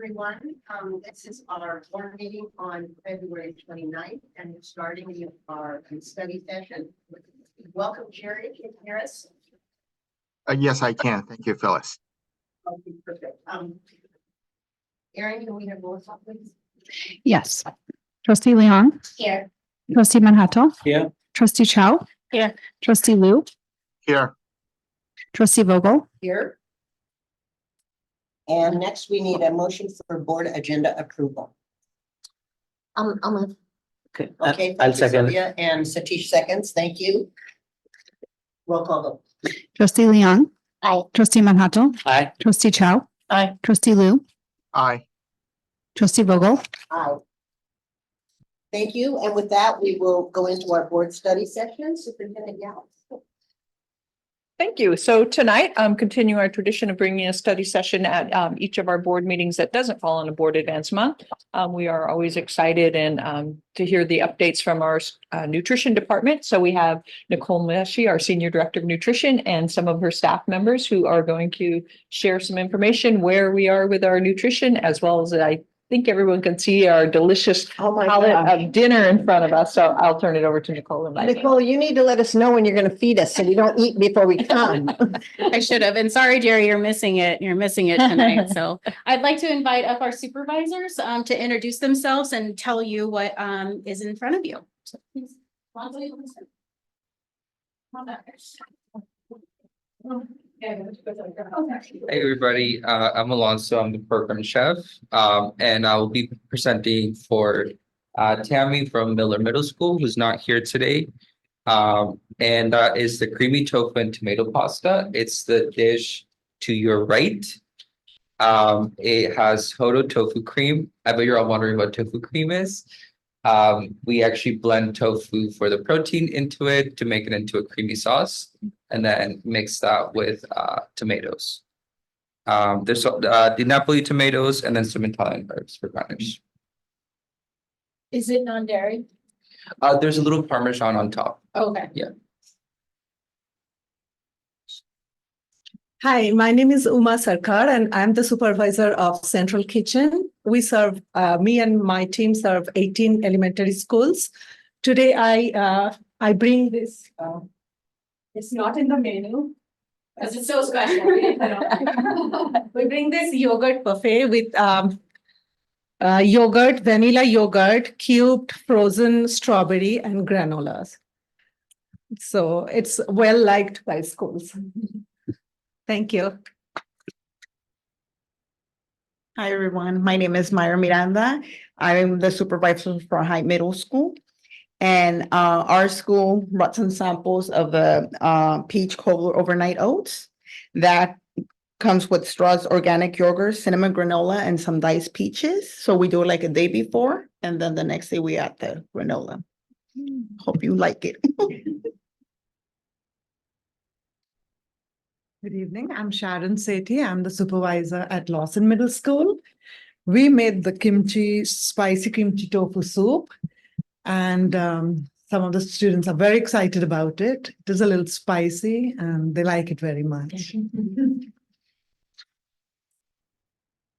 everyone. This is our board meeting on February 29th, and we're starting our study session. Welcome, Jerry. Can you hear us? Yes, I can. Thank you, Phyllis. Okay, perfect. Erin, can we have roll call, please? Yes. Trustee Leon. Here. Trustee Manhattan. Here. Trustee Chow. Here. Trustee Liu. Here. Trustee Vogel. Here. And next, we need a motion for board agenda approval. Okay. Okay. I'll thank you, second. Sylvia, and Satish seconds. Thank you. Roll call vote. Trustee Leon. Aye. Trustee Manhattan. Aye. Trustee Chow. Aye. Trustee Liu. Aye. Trustee Vogel. Aye. Thank you. And with that, we will go into our board study session. Superintendent Gao. Thank you. So tonight, continue our tradition of bringing a study session at each of our board meetings that doesn't fall on a board advance month. We are always excited and to hear the updates from our nutrition department. So we have Nicole Meshi, our Senior Director of Nutrition, and some of her staff members who are going to share some information where we are with our nutrition, as well as I think everyone can see our delicious palette of dinner in front of us. So I'll turn it over to Nicole and Mike. Nicole, you need to let us know when you're going to feed us so we don't eat before we come. I should have. And sorry, Jerry, you're missing it. You're missing it tonight. So I'd like to invite up our supervisors to introduce themselves and tell you what is in front of you. So please. Hey everybody, I'm Alonso, I'm the program chef, and I will be presenting for Tammy from Miller Middle School, who's not here today. And that is the creamy tofu and tomato pasta. It's the dish to your right. It has Hodo tofu cream. I bet you're all wondering what tofu cream is. We actually blend tofu for the protein into it to make it into a creamy sauce, and then mix that with tomatoes. There's the Napoli tomatoes and then some Italian herbs for garnish. Is it non-dairy? There's a little Parmesan on top. Okay. Yeah. Hi, my name is Uma Sarkar and I'm the supervisor of Central Kitchen. We serve, me and my team serve 18 elementary schools. Today I bring this, it's not in the menu. Because it's so special. We bring this yogurt buffet with yogurt, vanilla yogurt, cubed frozen strawberry and granolas. So it's well liked by schools. Thank you. Hi, everyone. My name is Myra Miranda. I'm the supervisor for High Middle School. And our school brought some samples of the peach cobbler overnight oats that comes with Straws organic yogurt, cinnamon granola, and some diced peaches. So we do it like a day before, and then the next day we add the granola. Hope you like it. Good evening. I'm Sharon Sethi. I'm the supervisor at Lawson Middle School. We made the spicy kimchi tofu soup, and some of the students are very excited about it. It is a little spicy and they like it very much.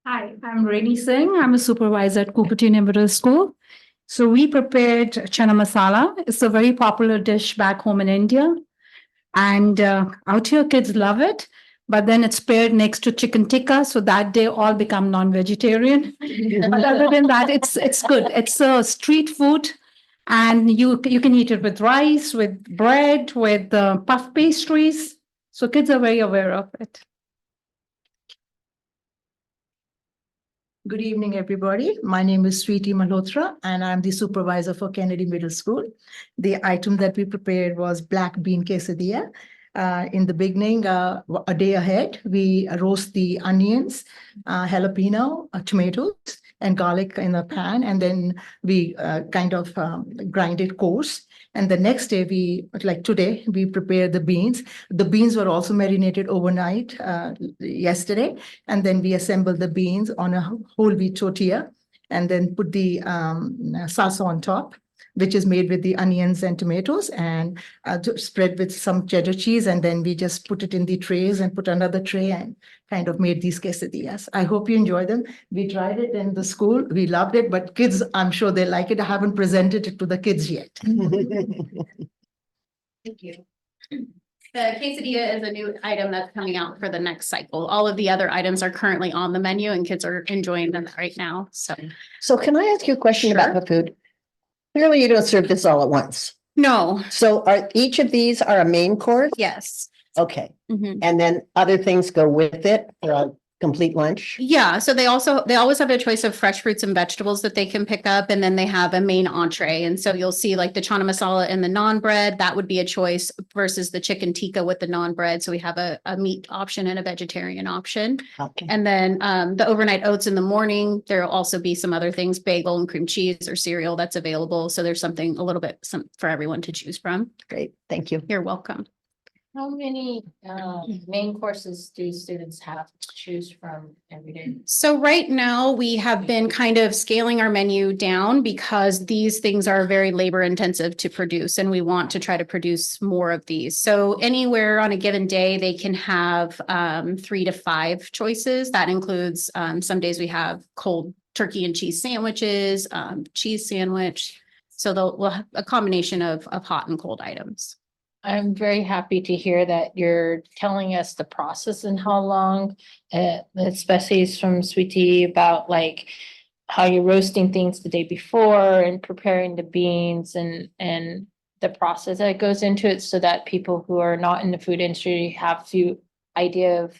Hi, I'm Rainy Singh. I'm a supervisor at Cupertino Middle School. So we prepared chana masala. It's a very popular dish back home in India. And out here, kids love it. But then it's paired next to chicken tikka. So that day all become non-vegetarian. But other than that, it's good. It's a street food. And you can eat it with rice, with bread, with puff pastries. So kids are very aware of it. Good evening, everybody. My name is Sweetie Malhotra, and I'm the supervisor for Kennedy Middle School. The item that we prepared was black bean quesadilla. In the beginning, a day ahead, we roast the onions, jalapeno, tomatoes, and garlic in a pan, and then we kind of grind it coarse. And the next day, like today, we prepare the beans. The beans were also marinated overnight yesterday, and then we assemble the beans on a whole wheat tortilla, and then put the salsa on top. which is made with the onions and tomatoes and spread with some cheddar cheese. And then we just put it in the trays and put another tray and kind of made these quesadillas. I hope you enjoy them. We tried it in the school. We loved it, but kids, I'm sure they like it. I haven't presented it to the kids yet. Thank you. The quesadilla is a new item that's coming out for the next cycle. All of the other items are currently on the menu and kids are enjoying them right now. So So can I ask you a question about Sure. the food? Clearly, you don't serve this all at once. no, So are each of these are a main course? yes. Okay, Mhm. and then other things go with it for a complete lunch? Yeah, so they always have a choice of fresh fruits and vegetables that they can pick up, and then they have a main entree. And so you'll see like the chana masala and the naan bread, that would be a choice versus the chicken tikka with the naan bread. So we have a meat option and a vegetarian option. Okay. And then the overnight oats in the morning, there'll also be some other things, bagel and cream cheese or cereal that's available. So there's something a little bit for everyone to choose from. Great, thank you. You're welcome. How many main courses do students have to choose from every day? So right now we have been kind of scaling our menu down because these things are very labor intensive to produce and we want to try to produce more of these. So anywhere on a given day, they can have 3 to 5 choices. That includes some days we have cold turkey and cheese sandwiches, cheese sandwich. So we'll have a combination of hot and cold items. I'm very happy to hear that you're telling us the process and how long, especially from Sweetie about like how you're roasting things the day before and preparing the beans and the process that goes into it so that people who are not in the food industry have a idea of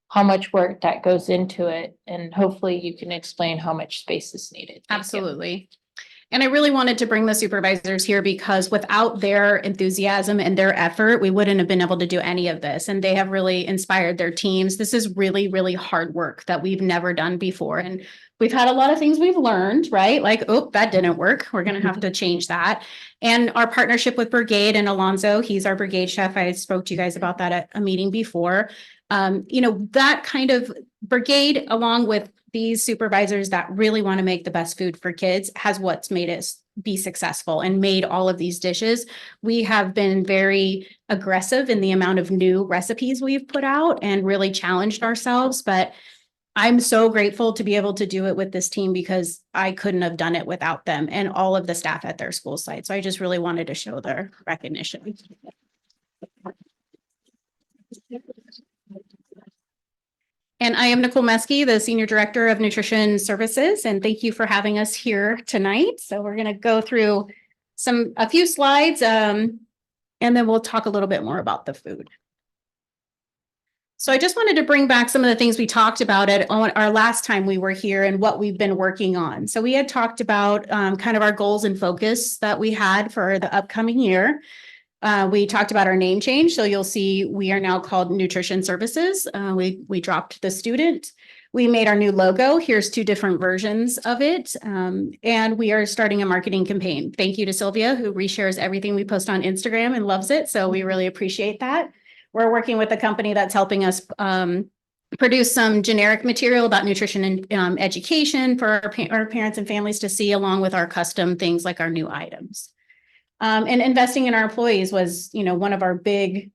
how much work that goes into it. And hopefully you can explain how much space is needed. Thank you. Absolutely. And I really wanted to bring the supervisors here because without their enthusiasm and their effort, we wouldn't have been able to do any of this. And they have really inspired their teams. This is really, really hard work that we've never done before. And we've had a lot of things we've learned, right? Like, oh, that didn't work. We're going to have to change that. And our partnership with Brigade and Alonzo, he's our brigade chef. I spoke to you guys about that at a meeting before. That kind of Brigade, along with these supervisors that really want to make the best food for kids, has what's made us be successful and made all of these dishes. We have been very aggressive in the amount of new recipes we've put out and really challenged ourselves. But I'm so grateful to be able to do it with this team because I couldn't have done it without them and all of the staff at their school site. So I just really wanted to show their recognition. And I am Nicole Meskey, the Senior Director of Nutrition Services, and thank you for having us here tonight. So we're going to go through a few slides, and then we'll talk a little bit more about the food. So I just wanted to bring back some of the things we talked about at our last time we were here and what we've been working on. So we had talked about kind of our goals and focus that we had for the upcoming year. We talked about our name change. So you'll see we are now called Nutrition Services. We dropped the student. We made our new logo. Here's 2 different versions of it. And we are starting a marketing campaign. Thank you to Sylvia, who reshares everything we post on Instagram and loves it. So we really appreciate that. We're working with a company that's helping us produce some generic material about nutrition and education for our parents and families to see, along with our custom things like our new items. And investing in our employees was, one of our big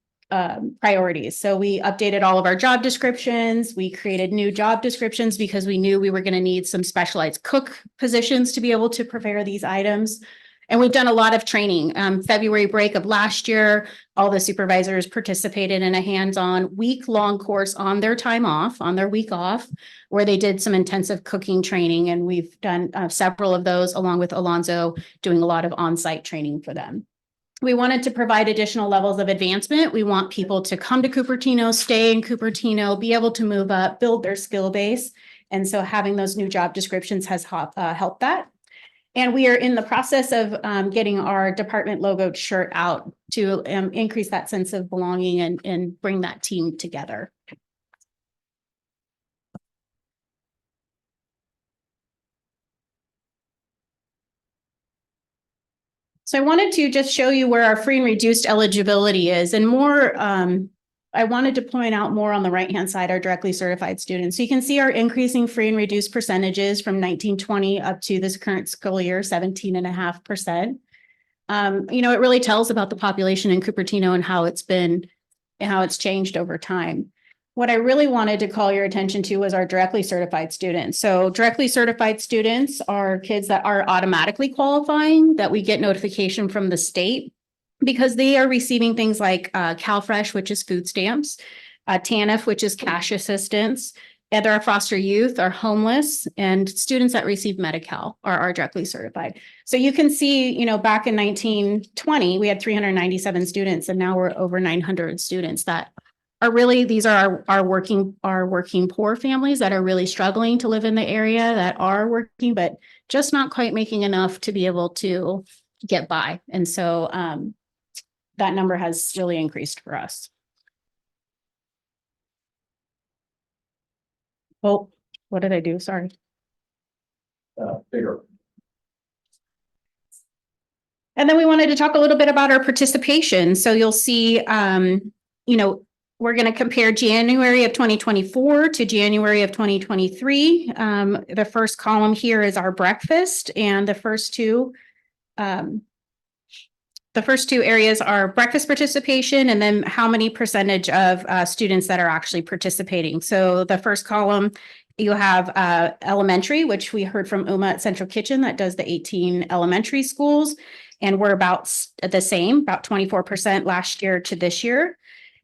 priorities. So we updated all of our job descriptions. We created new job descriptions because we knew we were going to need some specialized cook positions to be able to prepare these items. And we've done a lot of training. February break of last year, all the supervisors participated in a hands-on week-long course on their time off, on their week off, where they did some intensive cooking training. And we've done several of those along with Alonzo doing a lot of on-site training for them. We wanted to provide additional levels of advancement. We want people to come to Cupertino, stay in Cupertino, be able to move up, build their skill base. And so having those new job descriptions has helped that. And we are in the process of getting our department logoed shirt out to increase that sense of belonging and bring that team together. So I wanted to just show you where our free and reduced eligibility is, and more, I wanted to point out more on the right-hand side, our directly certified students. So you can see our increasing free and reduced percentages from 1920 up to this current school year, 17.5%. it really tells about the population in Cupertino and how it's been and how it's changed over time. What I really wanted to call your attention to was our directly certified students. So directly certified students are kids that are automatically qualifying, that we get notification from the state because they are receiving things like CalFresh, which is food stamps, TANF, which is cash assistance, and our foster youth are homeless, and students that receive Medi-Cal are directly certified. So you can see, back in 1920, we had 397 students, and now we're over 900 students that are really, these are our working poor families that are really struggling to live in the area, that are working, but just not quite making enough to be able to get by. And so that number has really increased for us. Oh, what did I do? Sorry. Bigger. And then we wanted to talk a little bit about our participation. So you'll see, we're going to compare January of 2024 to January of 2023. The first column here is our breakfast, and the first two areas are breakfast participation, and then how many percentage of students that are actually participating. So the first column, you have elementary, which we heard from Uma at Central Kitchen that does the 18 elementary schools. And we're about the same, about 24% last year to this year.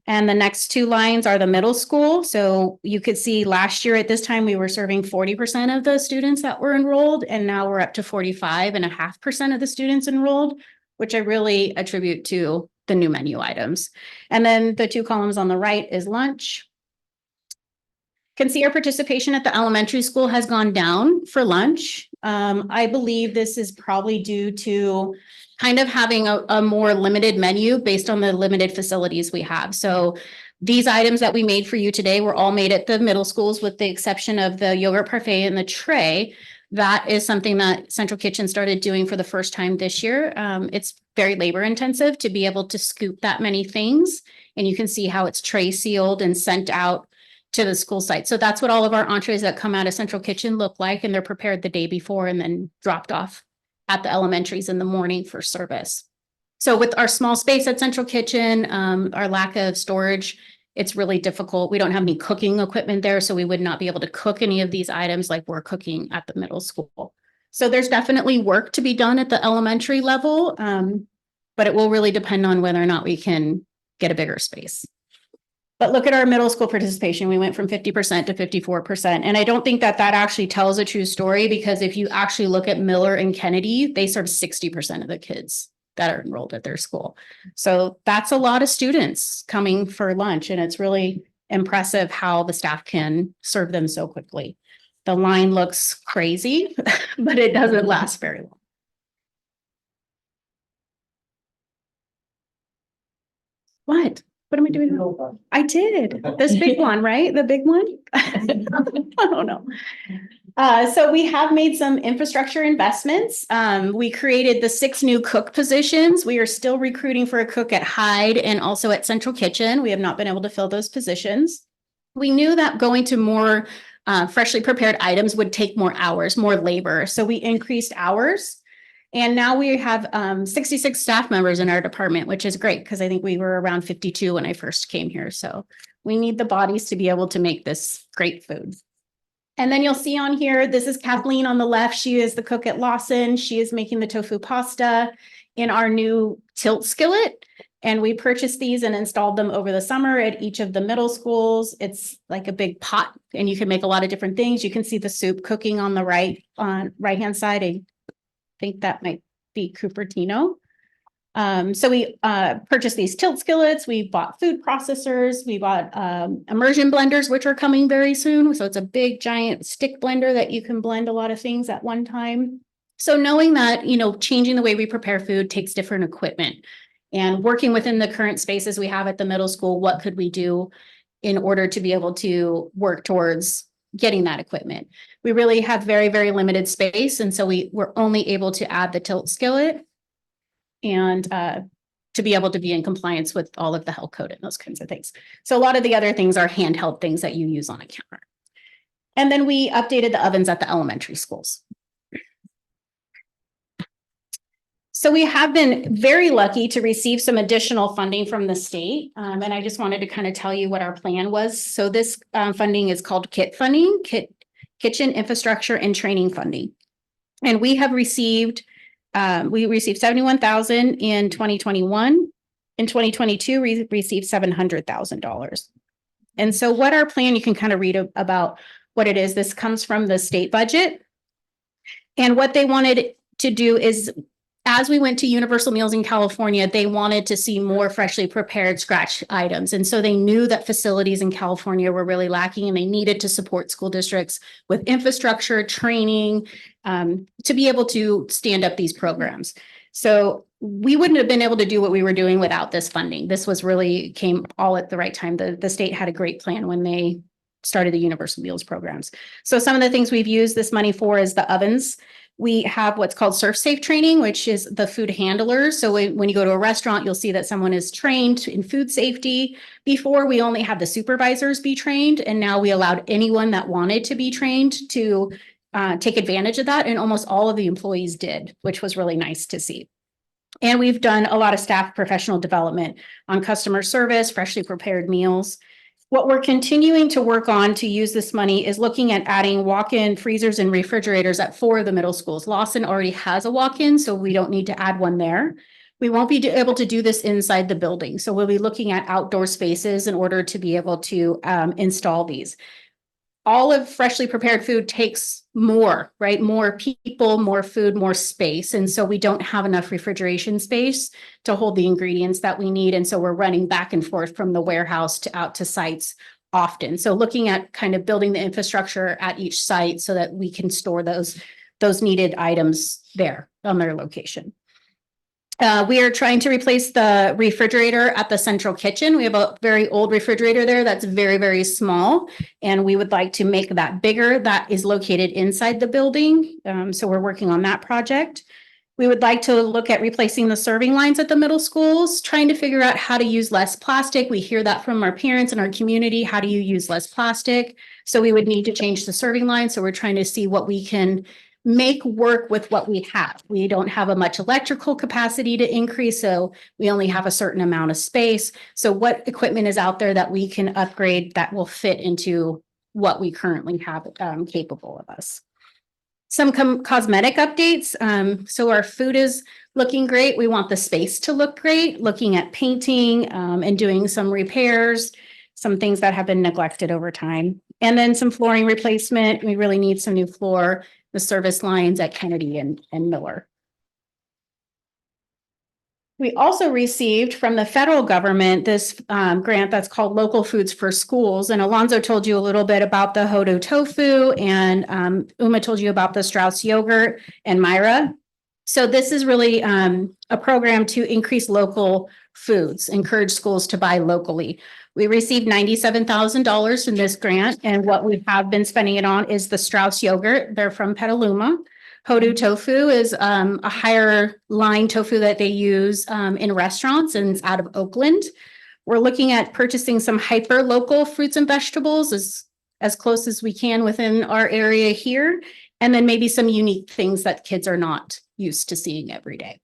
And the next two lines are the middle school. So you could see last year at this time, we were serving 40% of the students that were enrolled. And now we're up to 45.5% of the students enrolled, which I really attribute to the new menu items. And then the two columns on the right is lunch. Can see our participation at the elementary school has gone down for lunch. I believe this is probably due to kind of having a more limited menu based on the limited facilities we have. So these items that we made for you today were all made at the middle schools with the exception of the yogurt parfait and the tray. That is something that Central Kitchen started doing for the first time this year. It's very labor intensive to be able to scoop that many things. And you can see how it's tray sealed and sent out to the school site. So that's what all of our entrees that come out of Central Kitchen look like. And they're prepared the day before and then dropped off at the elementaries in the morning for service. So with our small space at Central Kitchen, our lack of storage, it's really difficult. We don't have any cooking equipment there, so we would not be able to cook any of these items like we're cooking at the middle school. So there's definitely work to be done at the elementary level, but it will really depend on whether or not we can get a bigger space. But look at our middle school participation. We went from 50% to 54%. And I don't think that actually tells a true story, because if you actually look at Miller and Kennedy, they serve 60% of the kids that are enrolled at their school. So that's a lot of students coming for lunch. And it's really impressive how the staff can serve them so quickly. The line looks crazy, but it doesn't last very long. What? What am I doing? I did. This big one, right? The big one? I don't know. So we have made some infrastructure investments. We created the 6 new cook positions. We are still recruiting for a cook at Hyde and also at Central Kitchen. We have not been able to fill those positions. We knew that going to more freshly prepared items would take more hours, more labor. So we increased hours. And now we have 66 staff members in our department, which is great because I think we were around 52 when I first came here. So we need the bodies to be able to make this great food. And then you'll see on here, this is Kathleen on the left. She is the cook at Lawson. She is making the tofu pasta in our new tilt skillet. And we purchased these and installed them over the summer at each of the middle schools. It's like a big pot and you can make a lot of different things. You can see the soup cooking on the right-hand side. I think that might be Cupertino. So we purchased these tilt skillets. We bought food processors. We bought immersion blenders, which are coming very soon. So it's a big giant stick blender that you can blend a lot of things at one time. So knowing that, changing the way we prepare food takes different equipment, and working within the current spaces we have at the middle school, what could we do in order to be able to work towards getting that equipment? We really have very, very limited space. And so we're only able to add the tilt skillet and to be able to be in compliance with all of the health code and those kinds of things. So a lot of the other things are handheld things that you use on a counter. And then we updated the ovens at the elementary schools. So we have been very lucky to receive some additional funding from the state. And I just wanted to kind of tell you what our plan was. So this funding is called KIT funding, Kitchen Infrastructure and Training Funding. And we have received, we received 71,000 in 2021. In 2022, we received $700,000. And so what our plan, you can kind of read about what it is. This comes from the state budget. And what they wanted to do is, as we went to Universal Meals in California, they wanted to see more freshly prepared scratch items. And so they knew that facilities in California were really lacking and they needed to support school districts with infrastructure, training, to be able to stand up these programs. So we wouldn't have been able to do what we were doing without this funding. This was really came all at the right time. The state had a great plan when they started the Universal Meals programs. So some of the things we've used this money for is the ovens. We have what's called Surf Safe training, which is the food handlers. So when you go to a restaurant, you'll see that someone is trained in food safety. Before, we only had the supervisors be trained, and now we allowed anyone that wanted to be trained to take advantage of that. And almost all of the employees did, which was really nice to see. And we've done a lot of staff professional development on customer service, freshly prepared meals. What we're continuing to work on to use this money is looking at adding walk-in freezers and refrigerators at 4 of the middle schools. Lawson already has a walk-in, so we don't need to add one there. We won't be able to do this inside the building. So we'll be looking at outdoor spaces in order to be able to install these. All of freshly prepared food takes more, right? More people, more food, more space. And so we don't have enough refrigeration space to hold the ingredients that we need. And so we're running back and forth from the warehouse to out to sites often. So looking at kind of building the infrastructure at each site so that we can store those needed items there on their location. We are trying to replace the refrigerator at the central kitchen. We have a very old refrigerator there that's very, very small, and we would like to make that bigger. That is located inside the building. So we're working on that project. We would like to look at replacing the serving lines at the middle schools, trying to figure out how to use less plastic. We hear that from our parents and our community. How do you use less plastic? So we would need to change the serving line. So we're trying to see what we can make work with what we have. We don't have a much electrical capacity to increase, so we only have a certain amount of space. So what equipment is out there that we can upgrade that will fit into what we currently have capable of us? Some cosmetic updates. So our food is looking great. We want the space to look great, looking at painting and doing some repairs, some things that have been neglected over time. And then some flooring replacement. We really need some new floor, the service lines at Kennedy and Miller. We also received from the federal government this grant that's called Local Foods for Schools. And Alonzo told you a little bit about the Hodo tofu, and Uma told you about the Strauss yogurt and Myra. So this is really a program to increase local foods, encourage schools to buy locally. We received $97,000 in this grant, and what we have been spending it on is the Strauss yogurt. They're from Petaluma. Hodo tofu is a higher line tofu that they use in restaurants, and it's out of Oakland. We're looking at purchasing some hyper local fruits and vegetables as close as we can within our area here, and then maybe some unique things that kids are not used to seeing every day.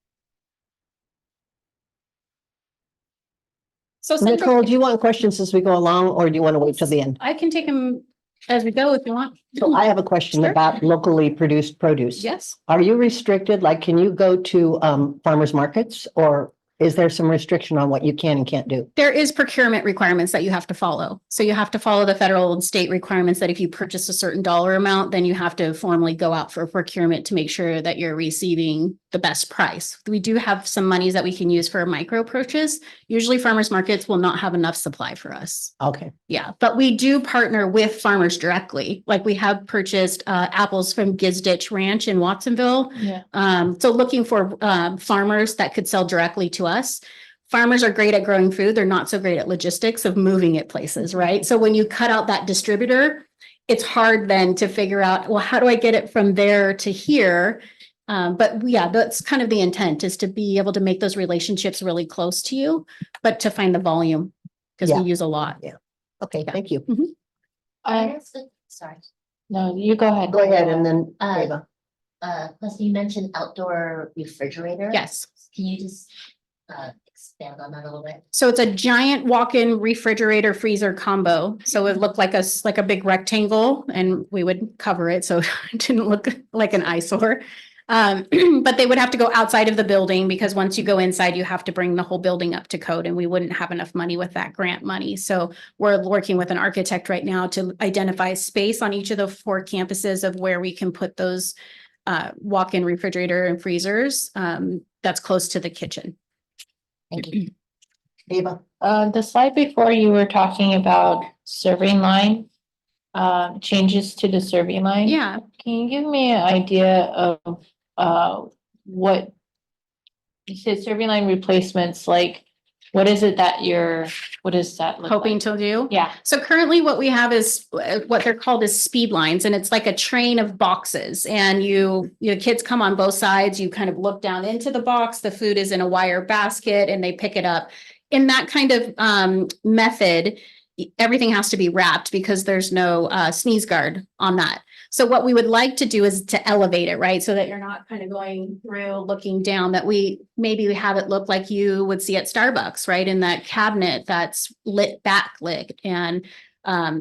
So Nicole, do you want questions as we go along, or do you want to wait till the end? I can take them as we go if you want. So I have a question Sure. about locally produced produce. Yes. Are you restricted? Like, can you go to farmers markets, or is there some restriction on what you can and can't do? There is procurement requirements that you have to follow. So you have to follow the federal and state requirements that if you purchase a certain dollar amount, then you have to formally go out for procurement to make sure that you're receiving the best price. We do have some monies that we can use for a micro purchase. Usually farmers markets will not have enough supply for us. Okay. Yeah, but we do partner with farmers directly. Like we have purchased apples from Gizditch Ranch in Watsonville. Yeah. So looking for farmers that could sell directly to us. Farmers are great at growing food. They're not so great at logistics of moving it places, right? So when you cut out that distributor, it's hard then to figure out, well, how do I get it from there to here? But yeah, that's kind of the intent, is to be able to make those relationships really close to you, but to find the volume, because Yeah. we use a lot. Yeah. Okay, Yeah. thank you. Sorry. No, you go ahead. Go ahead and then Uh, Ava. Leslie, you mentioned outdoor refrigerator. Yes. Can you just expand on that a little bit? So it's a giant walk-in refrigerator freezer combo. So it looked like like a big rectangle and we would cover it so it didn't look like an eyesore. But they would have to go outside of the building because once you go inside, you have to bring the whole building up to code and we wouldn't have enough money with that grant money. So we're working with an architect right now to identify space on each of the 4 campuses of where we can put those walk-in refrigerator and freezers that's close to the kitchen. Thank you. Eva? The slide before you were talking about serving line, changes to the serving line. Yeah. Can you give me an idea of what you said serving line replacements, like what is it that what does that look Hoping like? to do? Yeah. So currently what we have is what they're called is speed lines, and it's like a train of boxes. And kids come on both sides, you kind of look down into the box, the food is in a wire basket and they pick it up. In that kind of method, everything has to be wrapped because there's no sneeze guard on that. So what we would like to do is to elevate it, right? So that you're not kind of going through, looking down, that we have it look like you would see at Starbucks, right? In that cabinet that's backlit and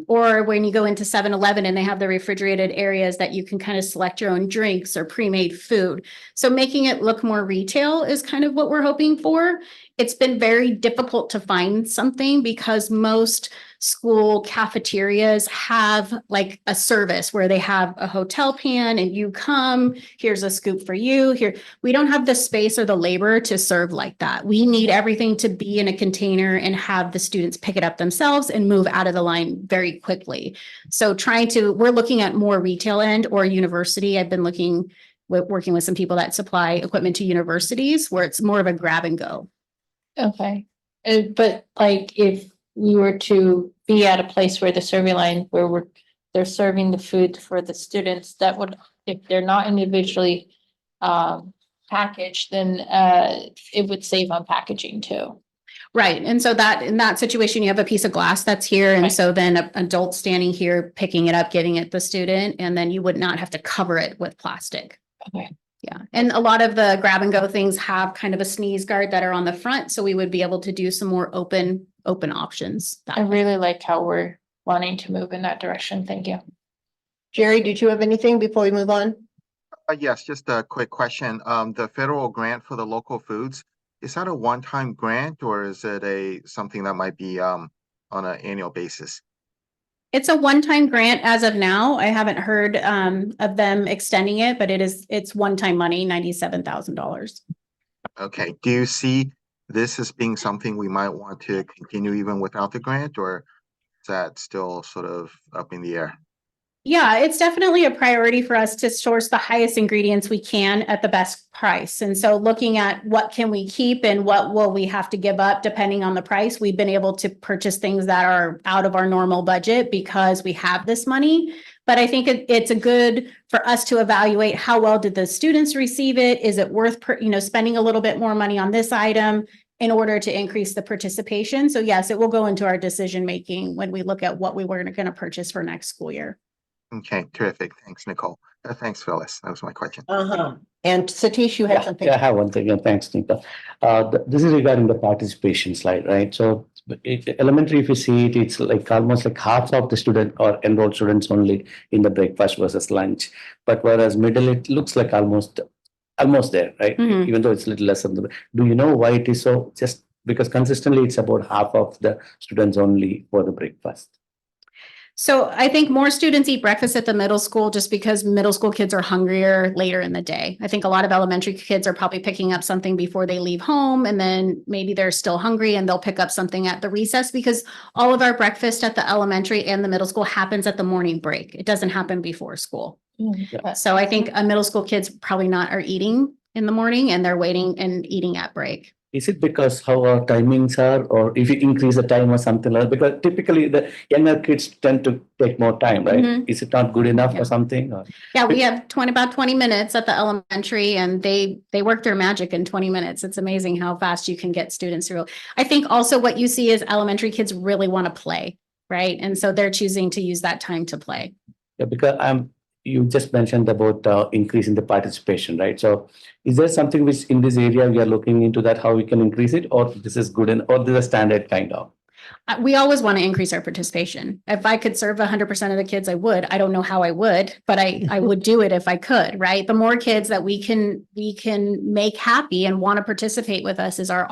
or when you go into 7-Eleven and they have the refrigerated areas that you can kind of select your own drinks or pre-made food. So making it look more retail is kind of what we're hoping for. It's been very difficult to find something because most school cafeterias have like a service where they have a hotel pan and you come, here's a scoop for you here. We don't have the space or the labor to serve like that. We need everything to be in a container and have the students pick it up themselves and move out of the line very quickly. So we're looking at more retail end or university. I've been working with some people that supply equipment to universities where it's more of a grab and go. Okay. But like if we were to be at a place where the serving line where they're serving the food for the students, that would, if they're not individually packaged, then it would save on packaging too. Right. And so that in that situation, you have a piece of glass that's here. And Right. so then an adult standing here, picking it up, giving it the student, and then you would not have to cover it with plastic. Okay. Yeah. And a lot of the grab and go things have kind of a sneeze guard that are on the front. So we would be able to do some more open options. I really like how we're wanting to move in that direction. Thank you. Jerry, did you have anything before we move on? Yes, just a quick question. The federal grant for the local foods, is that a one-time grant or is it something that might be on an annual basis? It's a one-time grant as of now. I haven't heard of them extending it, but it's one-time money, $97,000. Okay. Do you see this as being something we might want to continue even without the grant, or is that still sort of up in the air? Yeah, it's definitely a priority for us to source the highest ingredients we can at the best price. And so looking at what can we keep and what will we have to give up depending on the price, we've been able to purchase things that are out of our normal budget because we have this money. But I think it's a good for us to evaluate how well did the students receive it? Is it worth spending a little bit more money on this item in order to increase the participation? So yes, it will go into our decision making when we look at what we were going to purchase for next school year. Okay, terrific. Thanks, Nicole. Thanks, Phyllis. That was my question. And Satish, you had something? Yeah, I have one thing. Thanks, Nika. This is regarding the participation slide, right? So elementary, if you see it, it's like almost like half of the student or enrolled students only in the breakfast versus lunch. But whereas middle, it looks like almost there, right? Mhm. Even though it's a little less than do you know why it is so? Just because consistently it's about half of the students only for the breakfast. So I think more students eat breakfast at the middle school just because middle school kids are hungrier later in the day. I think a lot of elementary kids are probably picking up something before they leave home, and then maybe they're still hungry and they'll pick up something at the recess because all of our breakfast at the elementary and the middle school happens at the morning break. It doesn't happen before school. Yeah. So I think middle school kids probably are eating in the morning and they're waiting and eating at break. Is it because how our timings are, or if you increase the time or something like that? Because typically the younger kids tend to take more time, right? Mhm. Is it not good enough Yeah. or something? Or? Yeah, we have about 20 minutes at the elementary and they work their magic in 20 minutes. It's amazing how fast you can get students through. I think also what you see is elementary kids really want to play, right? And so they're choosing to use that time to play. Yeah, because you just mentioned about increasing the participation, right? So is there something which in this area we are looking into that, how we can increase it, or this is good and, or this is a standard kind of? We always want to increase our participation. If I could serve 100% of the kids, I would. I don't know how I would, but I would do it if I could, right? The more kids that we can make happy and want to participate with us is our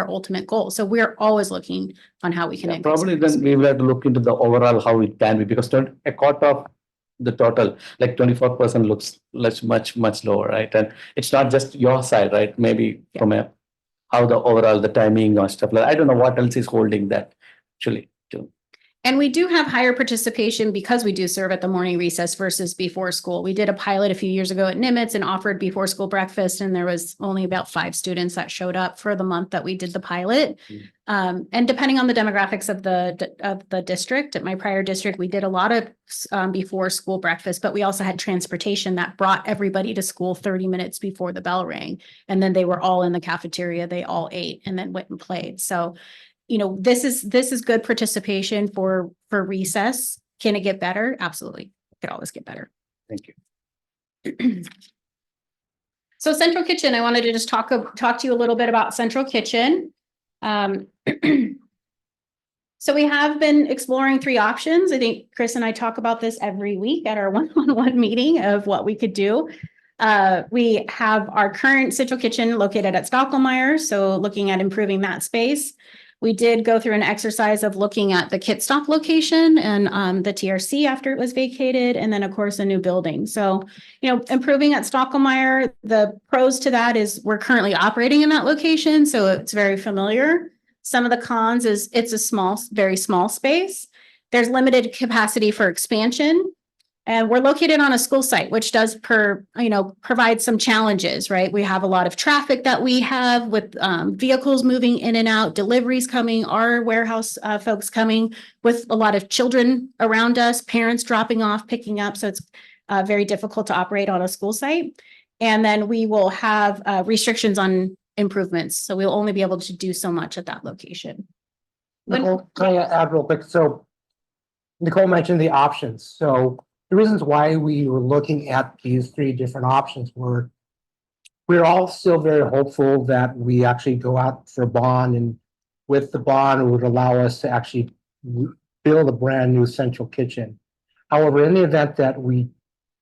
ultimate goal. So we're always looking on how we can increase Probably our then we will have to look into the overall how it can be, because a quarter of the total, like 24% looks much lower, right? And it's not just your side, right? Maybe from a how the overall the timing or stuff like I don't know what else is holding that actually too. And we do have higher participation because we do serve at the morning recess versus before school. We did a pilot a few years ago at Nimitz and offered before school breakfast, and there was only about 5 students that showed up for the month that we did the pilot. And depending on the demographics of the district, at my prior district, we did a lot of before school breakfast, but we also had transportation that brought everybody to school 30 minutes before the bell rang. And then they were all in the cafeteria, they all ate and then went and played. So this is good participation for recess. Can it get better? Absolutely. It could always get better. Thank you. So Central Kitchen, I wanted to just talk to you a little bit about Central Kitchen. So we have been exploring 3 options. I think Chris and I talk about this every week at our one-on-one meeting of what we could do. We have our current Central Kitchen located at Stockholmeyer, so looking at improving that space. We did go through an exercise of looking at the Kit Stop location and the TRC after it was vacated, and then of course a new building. So, improving at Stockholmeyer, the pros to that is we're currently operating in that location, so it's very familiar. Some of the cons is it's a very small space. There's limited capacity for expansion. And we're located on a school site, which does provide some challenges, right? We have a lot of traffic that we have with vehicles moving in and out, deliveries coming, our warehouse folks coming with a lot of children around us, parents dropping off, picking up. So it's very difficult to operate on a school site. And then we will have restrictions on improvements. So we'll only be able to do so much at that location. Nicole, can I add real quick? So Nicole mentioned the options. So the reasons why we were looking at these 3 different options were we're all still very hopeful that we actually go out for a bond, and with the bond, it would allow us to actually build a brand new central kitchen. However, in the event that we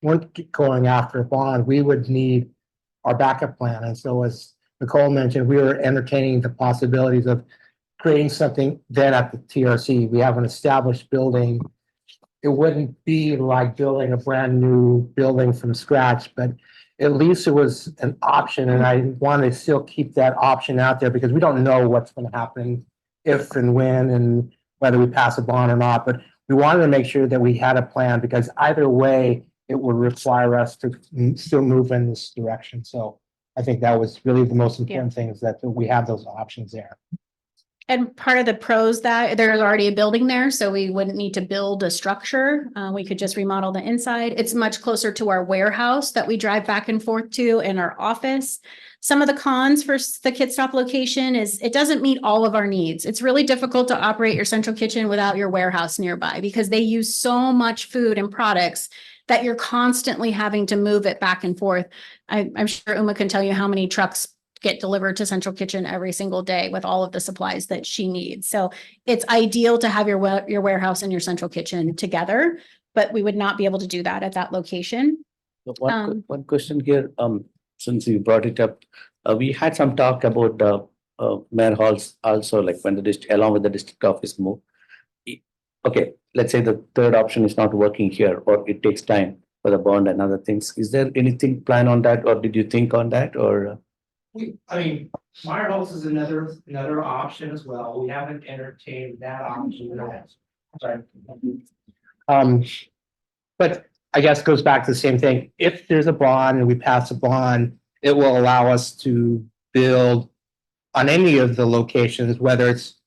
weren't going after a bond, we would need our backup plan. And so as Nicole mentioned, we were entertaining the possibilities of creating something then at the TRC. We have an established building. It wouldn't be like building a brand new building from scratch, but at least it was an option. And I want to still keep that option out there because we don't know what's going to happen if and when and whether we pass a bond or not. But we wanted to make sure that we had a plan because either way, it would require us to still move in this direction. So I think that was really the most important thing, is that we have those options there. And part of the pros that there's already a building there, so we wouldn't need to build a structure. We could just remodel the inside. It's much closer to our warehouse that we drive back and forth to and our office. Some of the cons for the Kit Stop location is it doesn't meet all of our needs. It's really difficult to operate your central kitchen without your warehouse nearby because they use so much food and products that you're constantly having to move it back and forth. I'm sure Uma can tell you how many trucks get delivered to Central Kitchen every single day with all of the supplies that she needs. So it's ideal to have your warehouse and your Central Kitchen together, but we would not be able to do that at that location. One question here, since you brought it up, we had some talk about the mayor halls also, like when the district, along with the district office move. Okay, let's say the third option is not working here, or it takes time for the bond and other things. Is there anything planned on that, or did you think on that, or? Meyer Halls is another option as well. We haven't entertained that option yet. Sorry. But I guess it goes back to the same thing. If there's a bond and we pass a bond, it will allow us to build on any of the locations, whether it's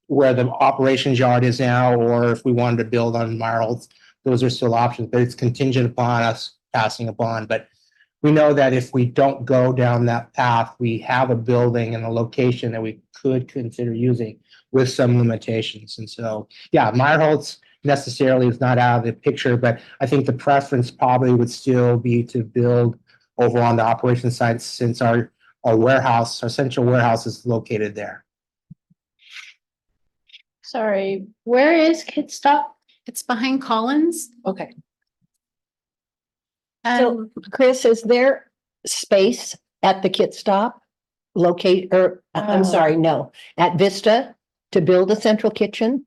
where the operations yard is now, or if we wanted to build on Meyer Halls, those are still options, but it's contingent upon us passing a bond. But we know that if we don't go down that path, we have a building and a location that we could consider using with some limitations. And so, yeah, Meyer Holtz necessarily is not out of the picture, but I think the preference probably would still be to build over on the operations side since our warehouse, our central warehouse is located there. Sorry, where is Kid Stop? It's behind Collins. Okay. So, Chris, is there space at the Kit Stop? Locate, or, I'm sorry, no, at Vista to build a central kitchen?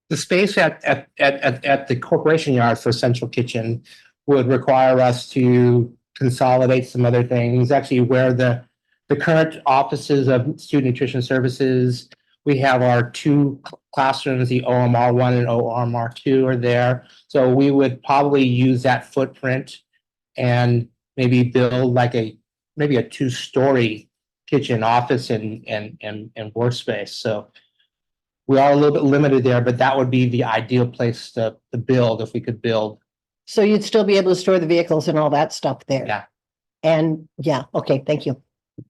The space at the corporation yard for central kitchen would require us to consolidate some other things. Actually, where the current offices of Student Nutrition Services, we have our two classrooms, the OMR one and OMR two are there. So we would probably use that footprint and maybe build like maybe a two-story kitchen, office and workspace. So we are a little bit limited there, but that would be the ideal place to build if we could build. So you'd still be able to store the vehicles and all that stuff there? Yeah. And, yeah, okay, thank you.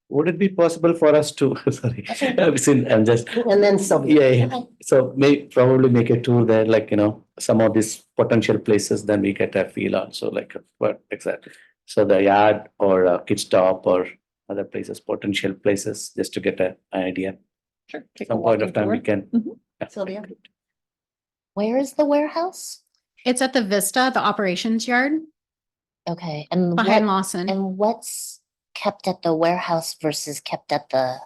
Would it be possible for us to, sorry, I'm just, And then so. yeah. So probably make a tour there, like, some of these potential places, then we get a feel also, like what exactly. So the yard or Kid Stop or other places, potential places, just to get an idea. Sure. Take a Some point walking of time we tour. can. Mhm. Yeah. Sylvia? Where is the warehouse? It's at the Vista, the operations yard Okay, and behind what, Lawson. and what's kept at the warehouse versus kept at the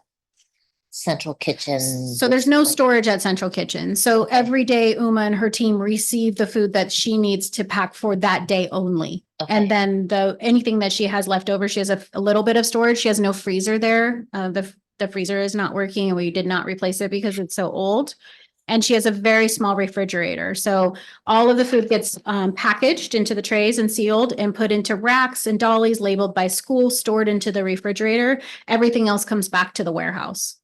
central kitchen? So there's no storage at Central Kitchen. So every day Uma and her team receive the food that she needs to pack for that day only. And Okay. then anything that she has left over, she has a little bit of storage. She has no freezer there. The freezer is not working and we did not replace it because it's so old. And she has a very small refrigerator. So all of the food gets packaged into the trays and sealed and put into racks and dollies labeled by school, stored into the refrigerator. Everything else comes back to the warehouse.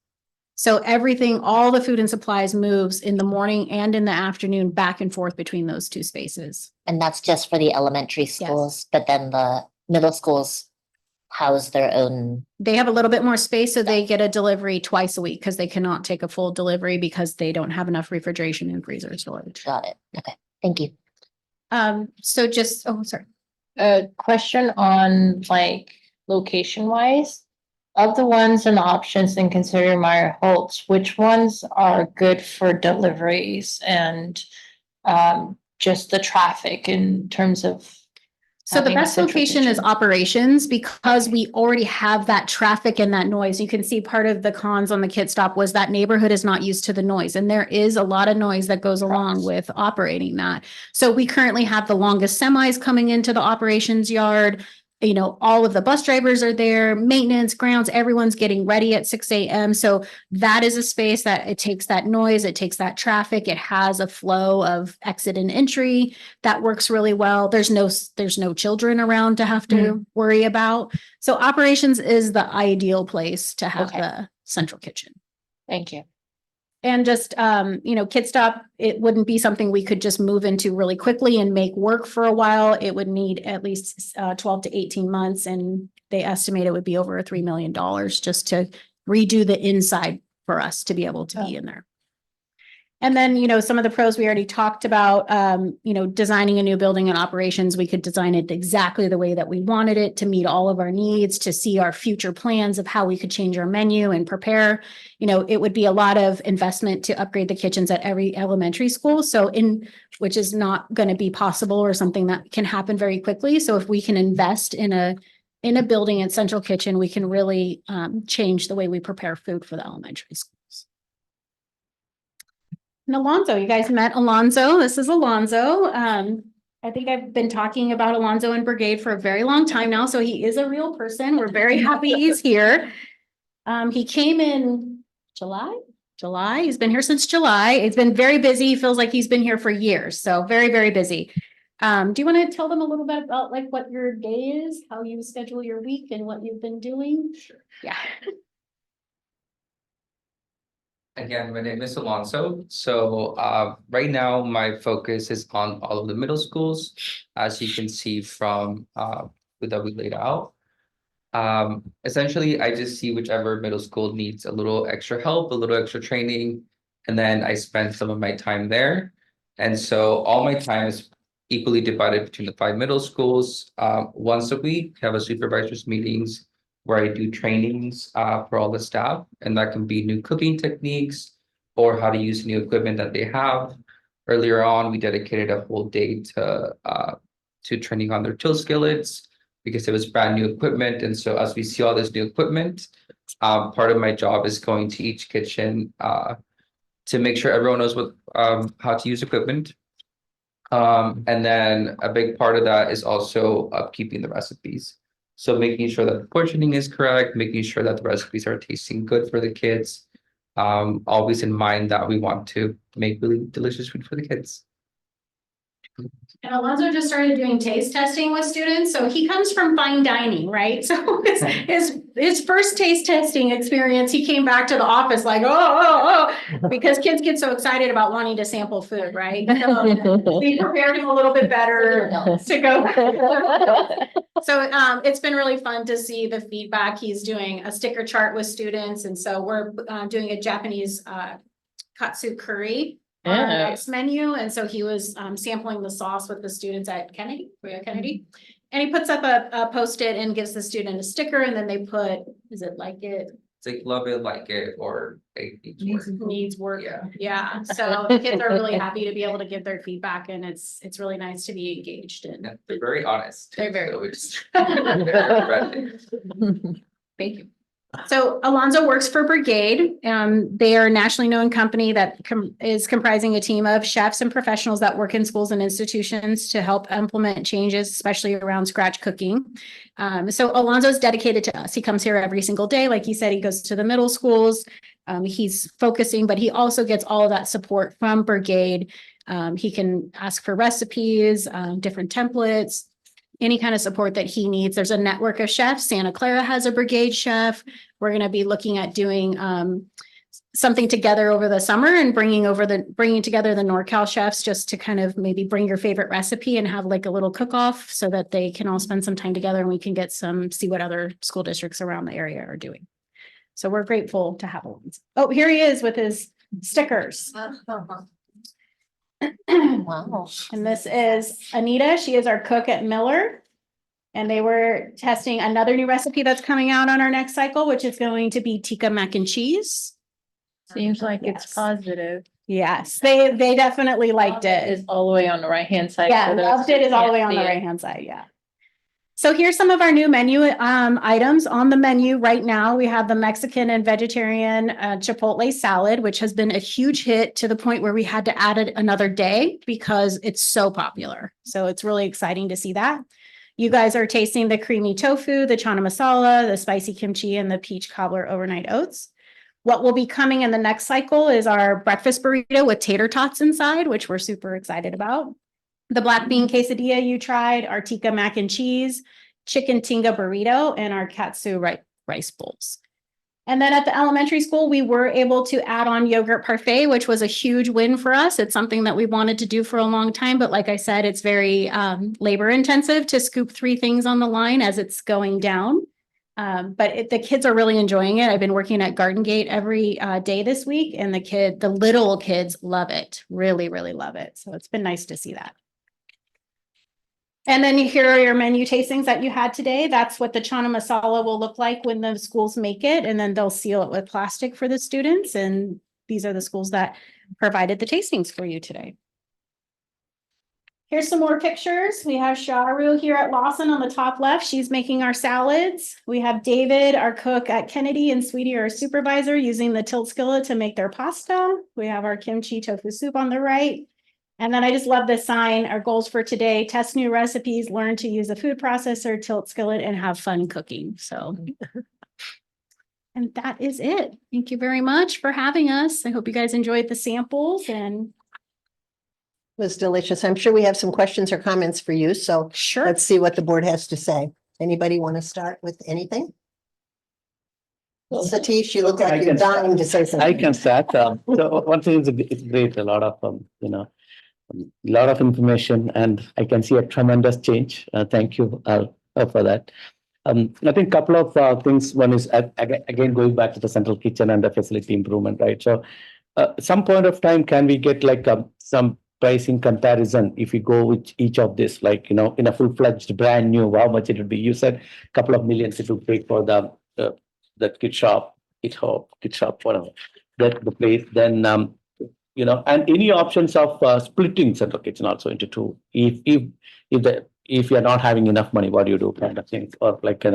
So everything, all the food and supplies moves in the morning and in the afternoon back and forth between those two spaces. And that's just for the elementary schools, but then the middle schools house their own. They have a little bit more space, so they get a delivery twice a week because they cannot take a full delivery because they don't have enough refrigeration and freezer storage. Got it. Okay, thank you. So just, oh, sorry. A question on like location wise. Of the ones and options in Consider Meyer Holtz, which ones are good for deliveries and just the traffic in terms of? So the having a best central location is kitchen? operations because we already have that traffic and that noise. You can see part of the cons on the Kit Stop was that neighborhood is not used to the noise. And there is a lot of noise that goes along with operating that. So we currently have the longest semis coming into the operations yard. You know, all of the bus drivers are there, maintenance, grounds, everyone's getting ready at 6 a.m. So that is a space that it takes that noise, it takes that traffic, it has a flow of exit and entry that works really well. There's no children around to have to worry about. So operations is the ideal place to have Okay. the central kitchen. Thank you. And just, Kit Stop, it wouldn't be something we could just move into really quickly and make work for a while. It would need at least 12 to 18 months. And they estimate it would be over $3 million just to redo the inside for us to be able to be in there. And then, some of the pros we already talked about, designing a new building and operations, we could design it exactly the way that we wanted it to meet all of our needs, to see our future plans of how we could change our menu and prepare. It would be a lot of investment to upgrade the kitchens at every elementary school. Which is not going to be possible or something that can happen very quickly. So if we can invest in a building and central kitchen, we can really change the way we prepare food for the elementary schools. And Alonzo, you guys met Alonzo. This is Alonzo. I think I've been talking about Alonzo and Brigade for a very long time now. So he is a real person. We're very happy he's here. He came in July. He's been here since July. It's been very busy. He feels like he's been here for years. So very, very busy. Do you want to tell them a little bit about like what your day is, how you schedule your week and what you've been doing? Sure. Yeah. Again, my name is Alonso. So right now my focus is on all of the middle schools, as you can see from that we laid out. Essentially, I just see whichever middle school needs a little extra help, a little extra training, and then I spend some of my time there. And so all my time is equally divided between the 5 middle schools. Once a week, have a supervisors meetings where I do trainings for all the staff, and that can be new cooking techniques or how to use new equipment that they have. Earlier on, we dedicated a whole day to training on their tilt skillets because it was brand new equipment. And so as we see all this new equipment, part of my job is going to each kitchen to make sure everyone knows what how to use equipment. And then a big part of that is also upkeeping the recipes. So making sure that the portioning is correct, making sure that the recipes are tasting good for the kids. Always in mind that we want to make really delicious food for the kids. And Alonso just started doing taste testing with students, so he comes from fine dining, right? So his first taste testing experience, he came back to the office like, because kids get so excited about wanting to sample food, right? So we prepared him a little bit better to go. So it's been really fun to see the feedback. He's doing a sticker chart with students, and so we're doing a Japanese katsu curry on our next menu. And so he was sampling the sauce with the students at Kennedy, and he puts up a Post-it and gives the student a sticker, and then they put, is it like it? It's like love it, like it, or it Needs work. Yeah. Yeah, so the kids are really happy to be able to give their feedback, and it's really nice to be engaged in. Yeah, they're very honest. They're very honest. Thank you. So Alonso works for Brigade. They are a nationally known company that is comprising a team of chefs and professionals that work in schools and institutions to help implement changes, especially around scratch cooking. So Alonso is dedicated to us. He comes here every single day. Like he said, he goes to the middle schools. He's focusing, but he also gets all of that support from Brigade. He can ask for recipes, different templates, any kind of support that he needs. There's a network of chefs. Santa Clara has a Brigade chef. We're going to be looking at doing something together over the summer and bringing together the NorCal chefs just to kind of maybe bring your favorite recipe and have like a little cook-off so that they can all spend some time together and we can see what other school districts around the area are doing. So we're grateful to have Alonso. Oh, here he is with his stickers. Wow. And this is Anita. She is our cook at Miller. And they were testing another new recipe that's coming out on our next cycle, which is going to be tikka mac and cheese. Seems like it's positive. Yes, they definitely liked it. It's all the way on the right-hand side. Yeah, for those loved it is all the who way can't on the see it. right-hand side, yeah. So here's some of our new menu items on the menu right now. We have the Mexican and vegetarian Chipotle salad, which has been a huge hit to the point where we had to add it another day because it's so popular. So it's really exciting to see that. You guys are tasting the creamy tofu, the chana masala, the spicy kimchi, and the peach cobbler overnight oats. What will be coming in the next cycle is our breakfast burrito with tater tots inside, which we're super excited about. The black bean quesadilla you tried, our tikka mac and cheese, chicken tinga burrito, and our katsu rice bowls. And then at the elementary school, we were able to add on yogurt parfait, which was a huge win for us. It's something that we wanted to do for a long time. But like I said, it's very labor intensive to scoop 3 things on the line as it's going down. But the kids are really enjoying it. I've been working at Garden Gate every day this week, and the little kids love it, really, really love it. So it's been nice to see that. And then here are your menu tastings that you had today. That's what the chana masala will look like when the schools make it, and then they'll seal it with plastic for the students. And these are the schools that provided the tastings for you today. Here's some more pictures. We have Sharu here at Lawson on the top left. She's making our salads. We have David, our cook at Kennedy, and Sweetie, our supervisor, using the tilt skillet to make their pasta. We have our kimchi tofu soup on the right. And then I just love this sign. Our goals for today: test new recipes, learn to use a food processor, tilt skillet, and have fun cooking. So, and that is it. Thank you very much for having us. I hope you guys enjoyed the samples and Was delicious. I'm sure we have some questions or comments for you. So sure. let's see what the board has to say. Anybody want to start with anything? Satish, you look I like you're can start. dying to say something. I can start. So one thing is it's great, a lot of a lot of information, and I can see a tremendous change. Thank you for that. I think a couple of things. One is again going back to the central kitchen and the facility improvement, right? So some point of time, can we get like some pricing comparison, if you go with each of this, like, in a full-fledged brand new, how much it would be? You said a couple of millions it would take for the kid shop, whatever, that the place, then, and any options of splitting central kitchen also into two. If you're not having enough money, what do you do, kind of things, or like,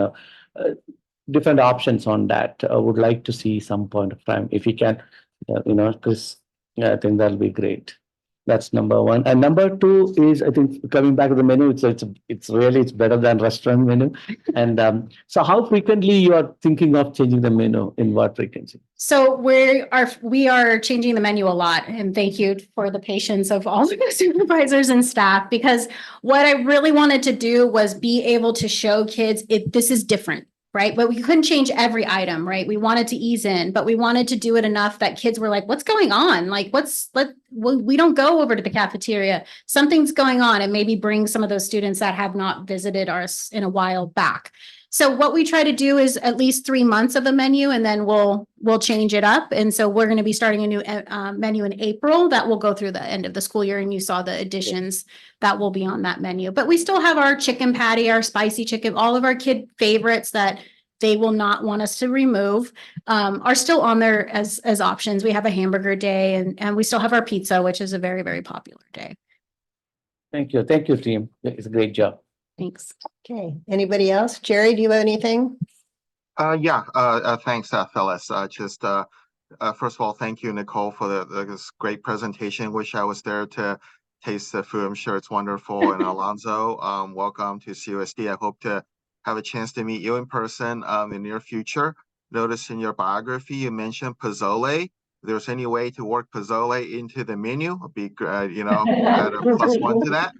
different options on that. I would like to see some point of time if you can, because I think that'll be great. That's number one. And number two is, I think, coming back to the menu, it's better than restaurant menu. And so how frequently you are thinking of changing the menu, in what frequency? So we are changing the menu a lot, and thank you for the patience of all the supervisors and staff, because what I really wanted to do was be able to show kids this is different. Right. But we couldn't change every item. Right. We wanted to ease in, but we wanted to do it enough that kids were like, what's going on? Like, we don't go over to the cafeteria. Something's going on, and maybe bring some of those students that have not visited us in a while back. So what we try to do is at least 3 months of a menu, and then we'll change it up. And so we're going to be starting a new menu in April that will go through the end of the school year. And you saw the additions that will be on that menu. But we still have our chicken patty, our spicy chicken, all of our kid favorites that they will not want us to remove, are still on there as options. We have a hamburger day, and we still have our pizza, which is a very, very popular day. Thank you, team. It's a great job. Thanks. Okay, anybody else? Jerry, do you have anything? Thanks, Phyllis. First of all, thank you, Nicole, for this great presentation. Wish I was there to taste the food. I'm sure it's wonderful. And Alonzo, welcome to CUSD. I hope to have a chance to meet you in person in the near future. Notice in your biography, you mentioned pozole. If there's any way to work pozole into the menu, it'd be, add a +1 to that.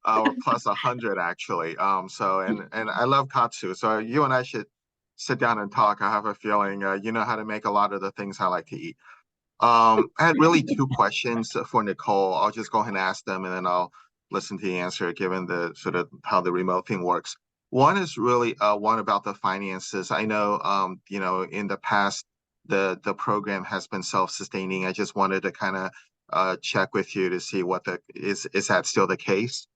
Or +100 actually. And I love katsu. So you and I should sit down and talk. I have a feeling you know how to make a lot of the things I like to eat. I had really 2 questions for Nicole. I'll just go ahead and ask them, and then I'll listen to the answer, given the sort of how the remote thing works. One is really one about the finances. I know in the past the program has been self-sustaining. I just wanted to kind of check with you to see what is that still the case?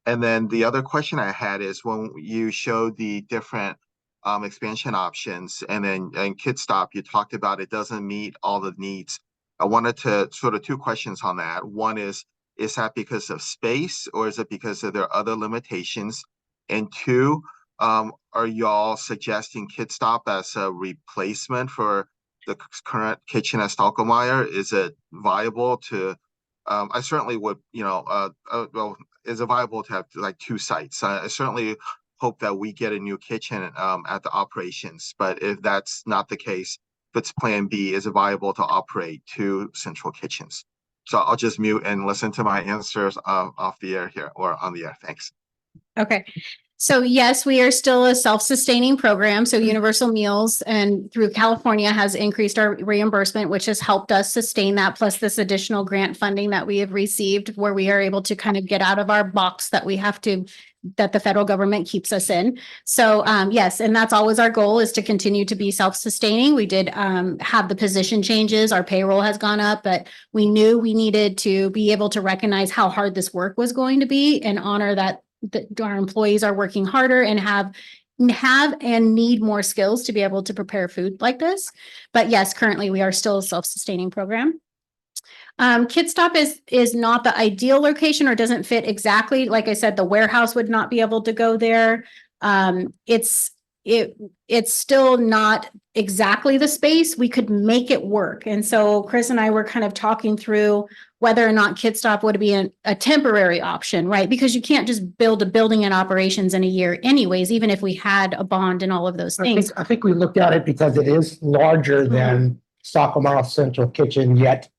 And then the other question I had is, when you showed the different expansion options, and then in KidStop, you talked about it doesn't meet all the needs. I wanted to sort of 2 questions on that. One is that because of space, or is it because of their other limitations? And 2, are y'all suggesting KidStop as a replacement for the current kitchen at Stockholmeyer? Is it viable to? I certainly would, well, is it viable to have like 2 sites? I certainly hope that we get a new kitchen at the operations, but if that's not the case, if it's plan B, is it viable to operate 2 central kitchens? So I'll just mute and listen to my answers off the air here, or on the air. Thanks. Okay. So yes, we are still a self-sustaining program. So Universal Meals and through California has increased our reimbursement, which has helped us sustain that, plus this additional grant funding that we have received, where we are able to kind of get out of our box that that the federal government keeps us in. So yes, and that's always our goal, is to continue to be self-sustaining. We did have the position changes. Our payroll has gone up, but we knew we needed to be able to recognize how hard this work was going to be, and honor that our employees are working harder and have and need more skills to be able to prepare food like this. But yes, currently we are still a self-sustaining program. KidStop is not the ideal location, or doesn't fit exactly. Like I said, the warehouse would not be able to go there. It's still not exactly the space. We could make it work. And so Chris and I were kind of talking through whether or not KidStop would be a temporary option, right? Because you can't just build a building and operations in a year anyways, even if we had a bond and all of those things. I think we looked at it because it is larger than Stockholm Central Kitchen, yet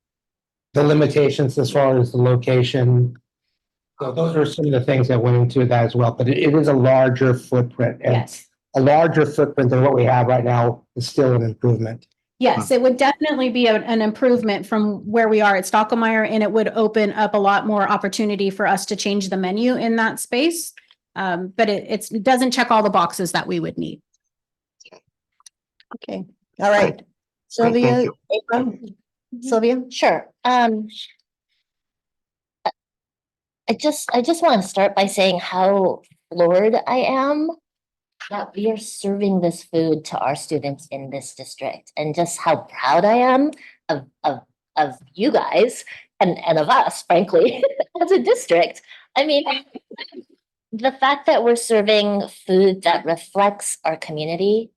the limitations as far as the location. So those are some of the things that went into that as well, but it is a larger footprint. And Yes. a larger footprint than what we have right now is still an improvement. Yes, it would definitely be an improvement from where we are at Stockholmeyer, and it would open up a lot more opportunity for us to change the menu in that space. But it doesn't check all the boxes that we would need. Okay, all right. Sylvia, Sylvia? Sure. I just want to start by saying how floored I am that we are serving this food to our students in this district, and just how proud I am of you guys and of us, frankly, as a district. I mean, the fact that we're serving food that reflects our community,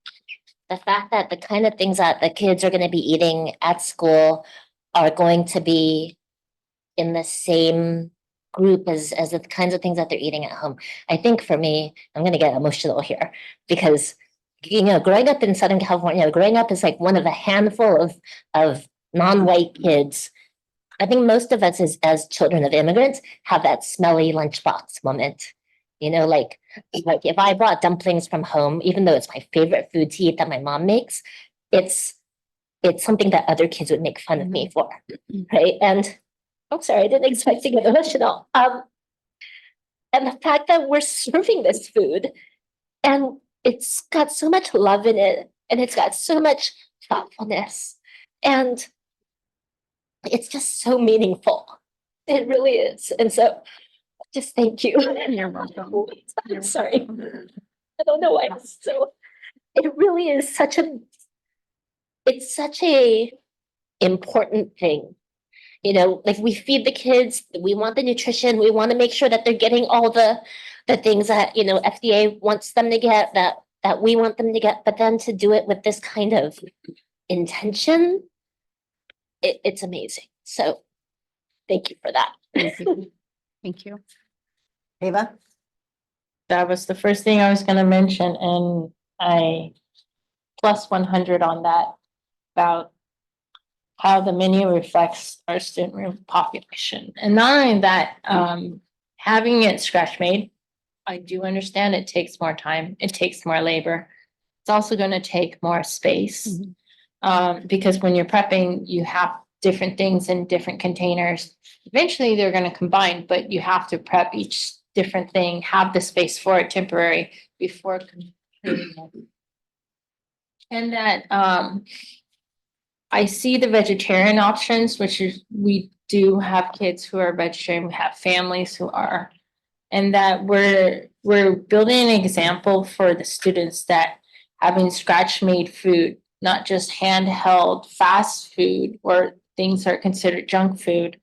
the fact that the kind of things that the kids are going to be eating at school are going to be in the same group as the kinds of things that they're eating at home. I think for me, I'm going to get emotional here because, growing up in Southern California, growing up as like one of a handful of non-white kids, I think most of us as children of immigrants have that smelly lunchbox moment. Like if I brought dumplings from home, even though it's my favorite food to eat that my mom makes, it's something that other kids would make fun of me for, right? And I'm sorry, I didn't expect to get emotional. And the fact that we're serving this food and it's got so much love in it and it's got so much thoughtfulness and it's just so meaningful. It really is. And so just thank you. You're welcome. I'm sorry. I don't know why. It really is it's such a important thing. Like we feed the kids, we want the nutrition, we want to make sure that they're getting all the things that, FDA wants them to get, that we want them to get, but then to do it with this kind of intention, it's amazing. So thank you for that. Thank you. Ava? That was the first thing I was gonna mention, and I plus 100 on that about how the menu reflects our student population. And not only that, having it scratch made, I do understand it takes more time, it takes more labor. It's also going to take more space. Because when you're prepping, you have different things in different containers. Eventually they're going to combine, but you have to prep each different thing, have the space for it temporary before completing it. And that I see the vegetarian options, which is we do have kids who are vegetarian, we have families who are, and that we're building an example for the students that having scratch made food, not just handheld fast food or things that are considered junk food,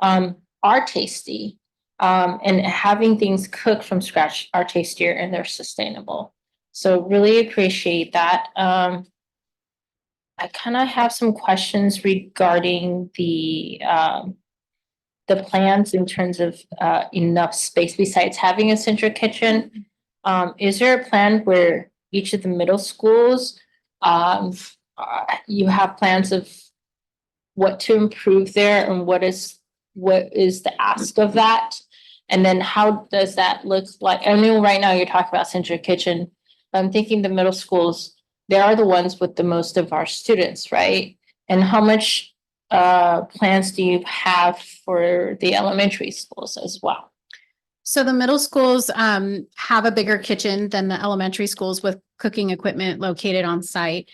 are tasty. And having things cooked from scratch are tastier and they're sustainable. So really appreciate that. I kind of have some questions regarding the plans in terms of enough space besides having a central kitchen. Is there a plan where each of the middle schools, you have plans of what to improve there and what is the ask of that? And then how does that look like? I know right now you're talking about central kitchen. I'm thinking the middle schools, they are the ones with the most of our students, right? And how much plans do you have for the elementary schools as well? So the middle schools have a bigger kitchen than the elementary schools with cooking equipment located on site.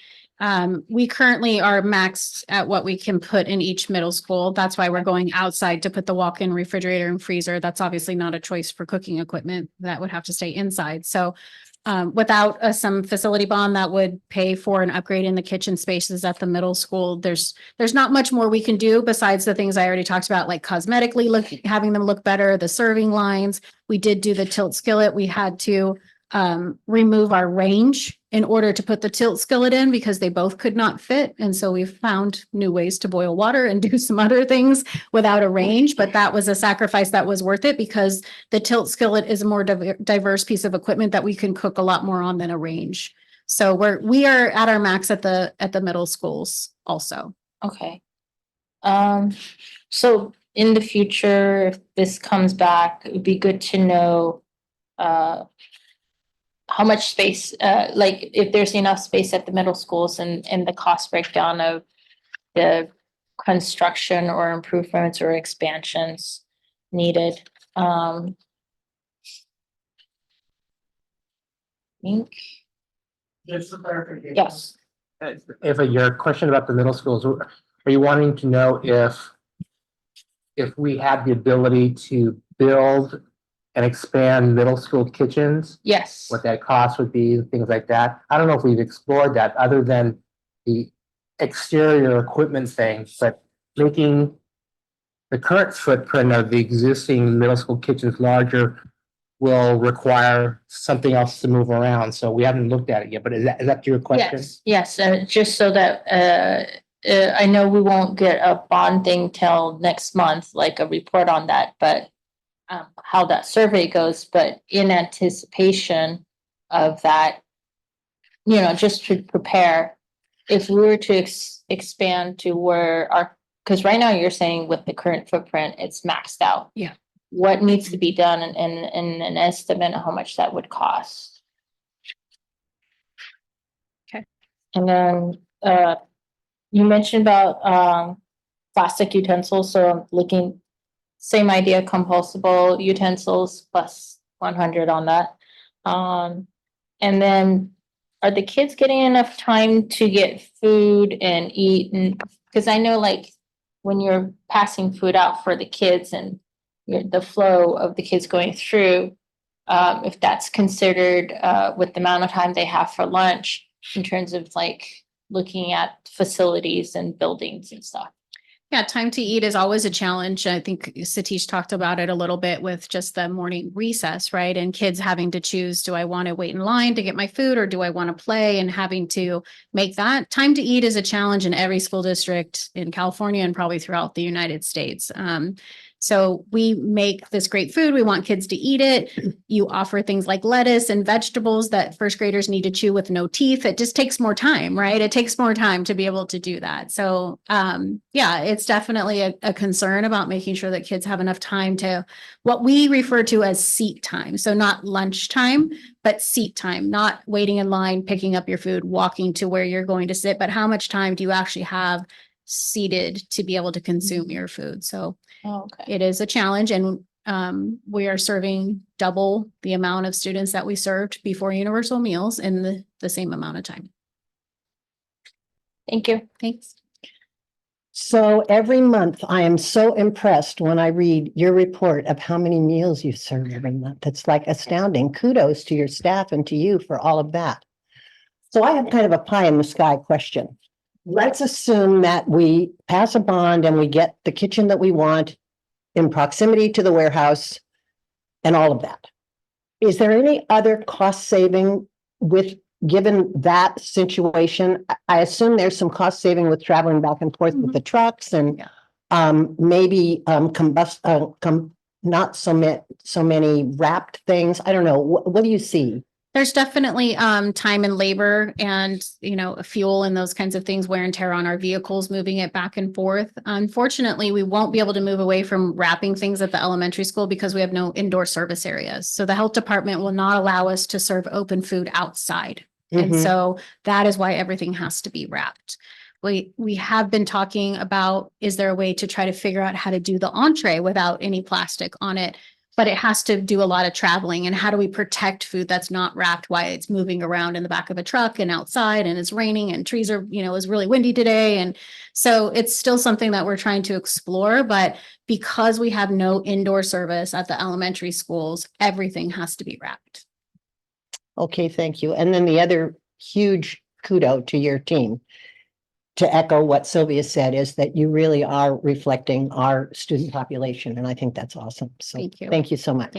We currently are maxed at what we can put in each middle school. That's why we're going outside to put the walk-in refrigerator and freezer. That's obviously not a choice for cooking equipment. That would have to stay inside. So without some facility bond that would pay for an upgrade in the kitchen spaces at the middle school, there's not much more we can do besides the things I already talked about, like cosmetically having them look better, the serving lines. We did do the tilt skillet. We had to remove our range in order to put the tilt skillet in because they both could not fit. And so we've found new ways to boil water and do some other things without a range, but that was a sacrifice that was worth it because the tilt skillet is a more diverse piece of equipment that we can cook a lot more on than a range. So we are at our max at the middle schools also. Okay. So in the future, if this comes back, it would be good to know how much space, like if there's enough space at the middle schools and the cost breakdown of the construction or improvements or expansions needed. Think, Just for clarification. yes, If your question about the middle schools, are you wanting to know if we had the ability to build and expand middle school kitchens? Yes. What that cost would be, things like that. I don't know if we've explored that other than the exterior equipment things, but making the current footprint of the existing middle school kitchens larger will require something else to move around. So we haven't looked at it yet, but is that your question? Yes, just so that, I know we won't get a bond thing till next month, like a report on that, but how that survey goes, but in anticipation of that, just to prepare, if we were to expand to where because right now you're saying with the current footprint, it's maxed out. Yeah. What needs to be done and an estimate of how much that would cost? Okay. And then, you mentioned about, plastic utensils, so I'm looking, same idea, compostable utensils plus 100 on that. And then are the kids getting enough time to get food and eat? And because I know like when you're passing food out for the kids and the flow of the kids going through, if that's considered with the amount of time they have for lunch in terms of like looking at facilities and buildings and stuff. Yeah, time to eat is always a challenge. I think Satish talked about it a little bit with just the morning recess, right? And kids having to choose, do I want to wait in line to get my food or do I want to play, and having to make that. Time to eat is a challenge in every school district in California and probably throughout the United States. So we make this great food. We want kids to eat it. You offer things like lettuce and vegetables that first graders need to chew with no teeth. It just takes more time, right? It takes more time to be able to do that. So yeah, it's definitely a concern about making sure that kids have enough time to what we refer to as seat time. So not lunch time, but seat time, not waiting in line, picking up your food, walking to where you're going to sit, but how much time do you actually have seated to be able to consume your food? So it is a challenge, and we are serving double the amount of students that we served before universal meals in the same amount of time. Thank you. Thanks. So every month, I am so impressed when I read your report of how many meals you serve every month. It's like astounding. Kudos to your staff and to you for all of that. So I have kind of a pie in the sky question. Let's assume that we pass a bond and we get the kitchen that we want in proximity to the warehouse and all of that. Is there any other cost saving given that situation? I assume there's some cost saving with traveling back and forth with the trucks and maybe not so many wrapped things. I don't know. What do you see? There's definitely time and labor and, fuel and those kinds of things, wear and tear on our vehicles, moving it back and forth. Unfortunately, we won't be able to move away from wrapping things at the elementary school because we have no indoor service areas. So the health department will not allow us to serve open food outside. And so that is why everything has to be wrapped. We have been talking about, is there a way to try to figure out how to do the entree without any plastic on it? But it has to do a lot of traveling. And how do we protect food that's not wrapped while it's moving around in the back of a truck and outside and it's raining and trees are, it's really windy today. And so it's still something that we're trying to explore. But because we have no indoor service at the elementary schools, everything has to be wrapped. Okay, thank you. And then the other huge kudo to your team, to echo what Sylvia said, is that you really are reflecting our student population. And I think that's awesome. So thank you so much.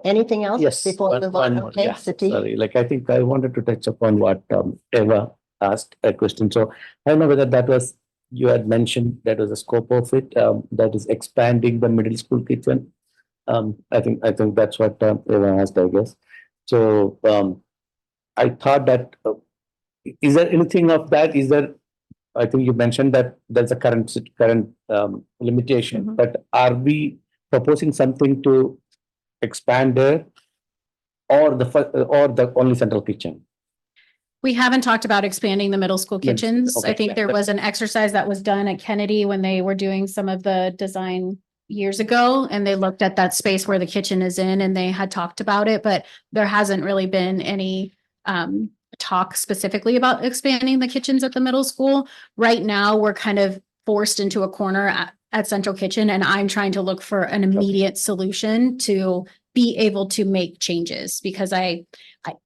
Anything else? Yes, Before we move on? more, Okay, yeah, Satish? sorry, I think I wanted to touch upon what Eva asked a question. So I don't know whether that was, you had mentioned that was the scope of it, that is expanding the middle school kitchen. I think that's what Eva asked, I guess. So I thought that, is there anything of that? Is there, I think you mentioned that there's a current limitation, but are we proposing something to expand there, or the only central kitchen? We haven't talked about expanding the middle school kitchens. Okay. I think there was an exercise that was done at Kennedy when they were doing some of the design years ago, and they looked at that space where the kitchen is in, and they had talked about it, but there hasn't really been any talk specifically about expanding the kitchens at the middle school. Right now, we're kind of forced into a corner at Central Kitchen, and I'm trying to look for an immediate solution to be able to make changes, because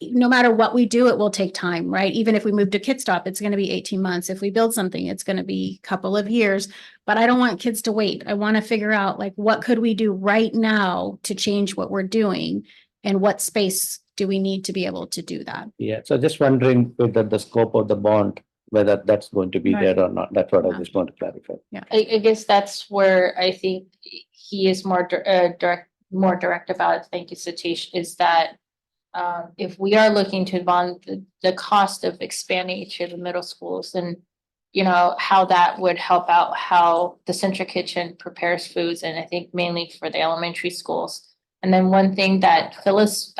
no matter what we do, it will take time, right? Even if we move to Kid Stop, it's going to be 18 months. If we build something, it's going to be a couple of years, but I don't want kids to wait. I want to figure out like, what could we do right now to change what we're doing, and what space do we need to be able to do that? Yeah, so just wondering whether the scope of the bond, whether that's going to be Right. there or not. That's what I Yeah. just want to clarify. I guess that's where I think he is more direct about it. Thank you, Satish, is that if we are looking to bond the cost of expanding each of the middle schools, and you know, how that would help out how the Central Kitchen prepares foods, and I think mainly for the elementary schools. And then one thing that Phyllis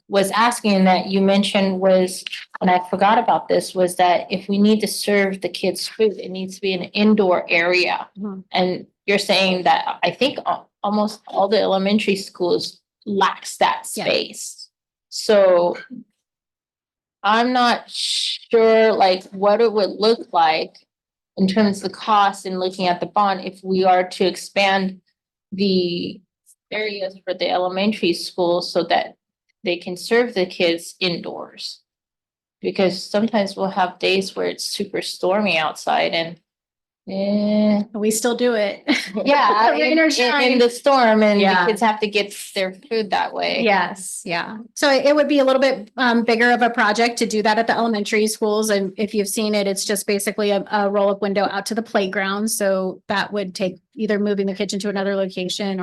was asking that you mentioned was, and I forgot about this, was that if we need to serve the kids food, it needs to be an indoor area. Mhm. And you're saying that I think almost all the elementary schools lacks that Yeah. space. So I'm not sure like what it would look like in terms of the cost and looking at the bond if we are to expand the areas for the elementary schools so that they can serve the kids indoors. Because sometimes we'll have days where it's super stormy outside and We still do it. yeah, Rain or in shine. the storm, and Yeah. the kids have to get their food that way. Yes, yeah. So it would be a little bit bigger of a project to do that at the elementary schools. And if you've seen it, it's just basically a roll-up window out to the playground. So that would take either moving the kitchen to another location,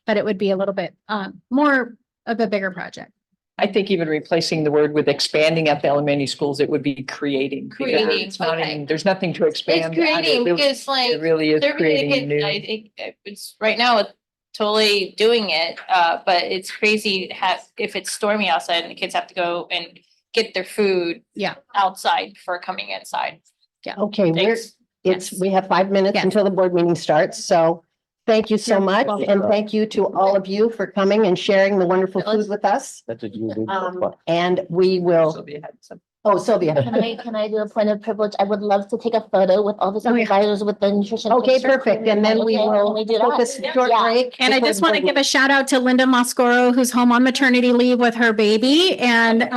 but it would be a little bit more of a bigger project. I think even replacing the word with expanding at the elementary schools, it would be creating. because Creating, It's not okay. even, there's nothing to It's expand. creating because like. It really is serving the creating kids, new. I think it's right now it's totally doing it, but it's crazy to have, if it's stormy outside and the kids have to go and get their food. Yeah. Outside for coming inside. Okay, Thanks. we have 5 minutes Yes. until the board meeting starts, so thank you so You're much. welcome. And thank you to all of you for coming and sharing the wonderful food with us. That's what you do. And we will, Sylvia had some. Sylvia. Can I do a point of privilege? I would love to take a photo with all the Oh, yeah. supervisors with the nutrition. Okay, picture. perfect. And then we Okay, will can we do take that? a short Yeah. break. And I before just the want to board give a shout out to Linda Moscoro, who's home on maternity leave with her baby, and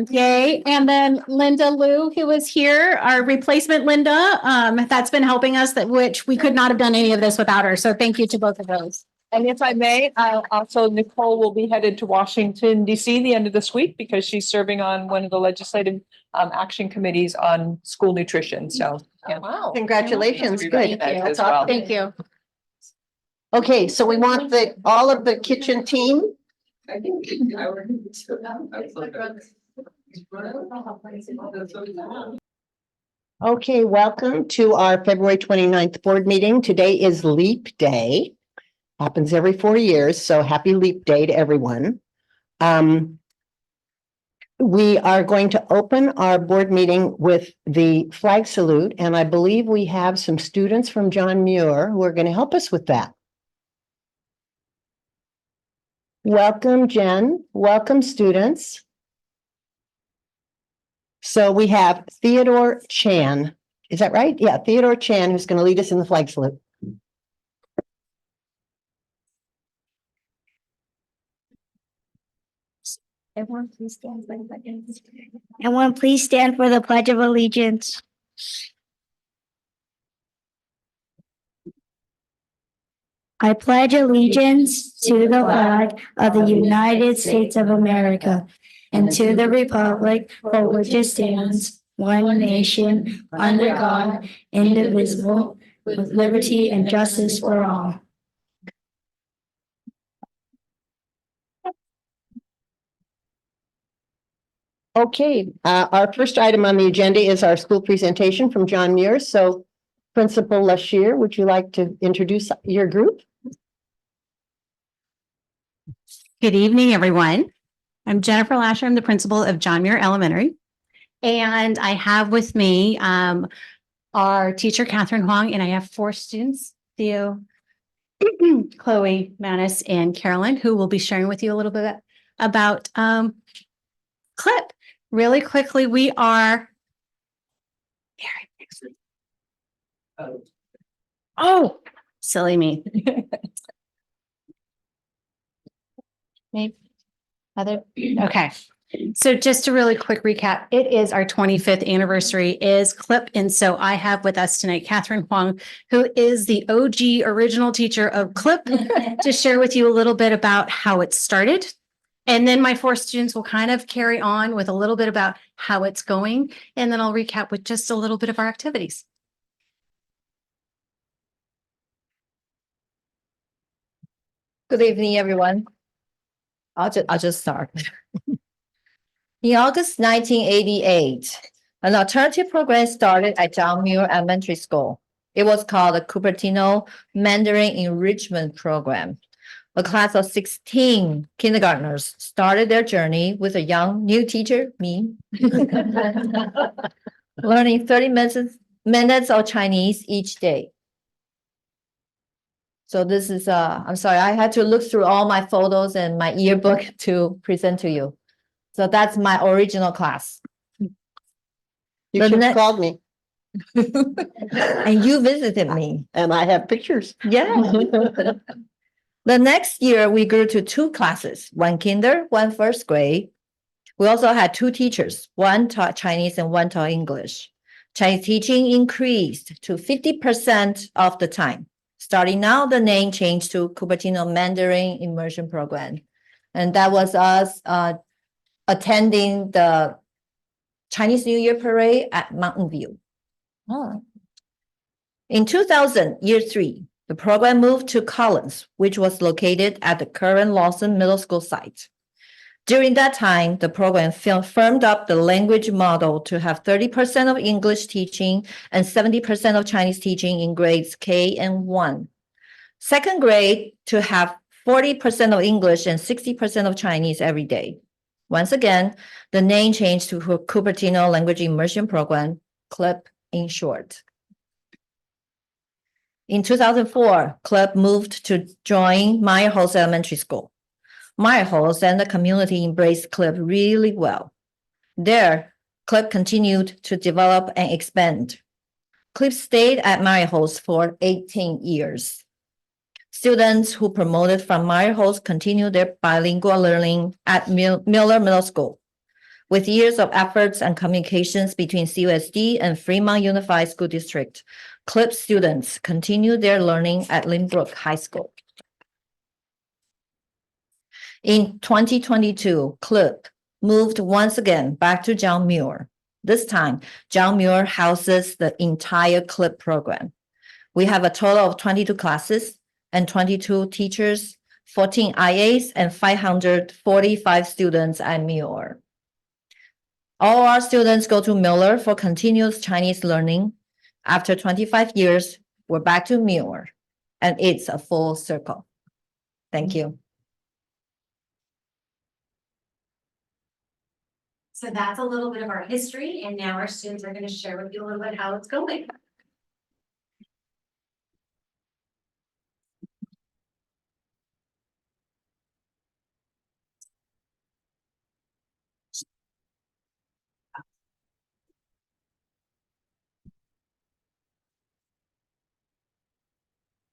yay. And then Linda Liu, who was here, our replacement Linda, that's been helping us, which we could not have done any of this without her. So thank you to both of those. And if I may, also Nicole will be headed to Washington DC the end of this week because she's serving on one of the legislative action committees on school nutrition. So Oh, wow. Congratulations, good. Thank you. That's As well. awesome. Thank you. Okay, so we want all of the kitchen team. Okay, welcome to our February 29th board meeting. Today is Leap Day. Happens every 4 years, so happy Leap Day to everyone. We are going to open our board meeting with the flag salute, and I believe we have some students from John Muir who are going to help us with that. Welcome, Jen. Welcome, students. So we have Theodore Chan. Is that right? Yeah, Theodore Chan, who's going to lead us in the flag salute. Everyone please stand for the pledge. Everyone please stand for the Pledge of Allegiance. I pledge allegiance to the flag of the United States of America and to the republic for which it stands, one nation, under God, indivisible, with liberty and justice for all. Okay, our first item on the agenda is our school presentation from John Muir. So Principal Lashir, would you like to introduce your group? Good evening, everyone. I'm Jennifer Lasher. I'm the principal of John Muir Elementary. And I have with me our teacher, Catherine Huang, and I have 4 students, Theo, Chloe, Manis, and Carolyn, who will be sharing with you a little bit about CLIP. Really quickly, we are Oh, silly me. Maybe other, okay. So just a really quick recap, it is our 25th anniversary is CLIP. And so I have with us tonight, Catherine Huang, who is the OG original teacher of CLIP to share with you a little bit about how it started. And then my 4 students will kind of carry on with a little bit about how it's going. And then I'll recap with just a little bit of our activities. Good evening, everyone. I'll just start. In August 1988, an alternative program started at John Muir Elementary School. It was called the Cupertino Mandarin Enrichment Program. A class of 16 kindergartners started their journey with a young new teacher, me, learning 30 minutes of Chinese each day. So this is, I'm sorry, I had to look through all my photos and my yearbook to present to you. So that's my original class. You The should have next- called me And you visited me. and I have pictures. Yeah. The next year, we grew to 2 classes, 1 kinder, 1 first grade. We also had 2 teachers, 1 taught Chinese and 1 taught English. Chinese teaching increased to 50% of the time. Starting now, the name changed to Cupertino Mandarin Immersion Program. And that was us attending the Chinese New Year parade at Mountain View. In 2000, year 3, the program moved to Collins, which was located at the current Lawson Middle School site. During that time, the program firmed up the language model to have 30% of English teaching and 70% of Chinese teaching in grades K and 1. Second grade to have 40% of English and 60% of Chinese every day. Once again, the name changed to Cupertino Language Immersion Program, CLIP in short. In 2004, CLIP moved to join Meyerholz Elementary School. Meyerholz and the community embraced CLIP really well. There, CLIP continued to develop and expand. CLIP stayed at Meyerholz for 18 years. Students who promoted from Meyerholz continued their bilingual learning at Miller Middle School. With years of efforts and communications between CUSD and Fremont Unified School District, CLIP students continued their learning at Lynbrook High School. In 2022, CLIP moved once again back to John Muir. This time, John Muir houses the entire CLIP program. We have a total of 22 classes and 22 teachers, 14 IAs, and 545 students at Muir. All our students go to Miller for continuous Chinese learning. After 25 years, we're back to Muir, and it's a full circle. Thank you. So that's a little bit of our history, and now our students are going to share with you a little bit how it's going.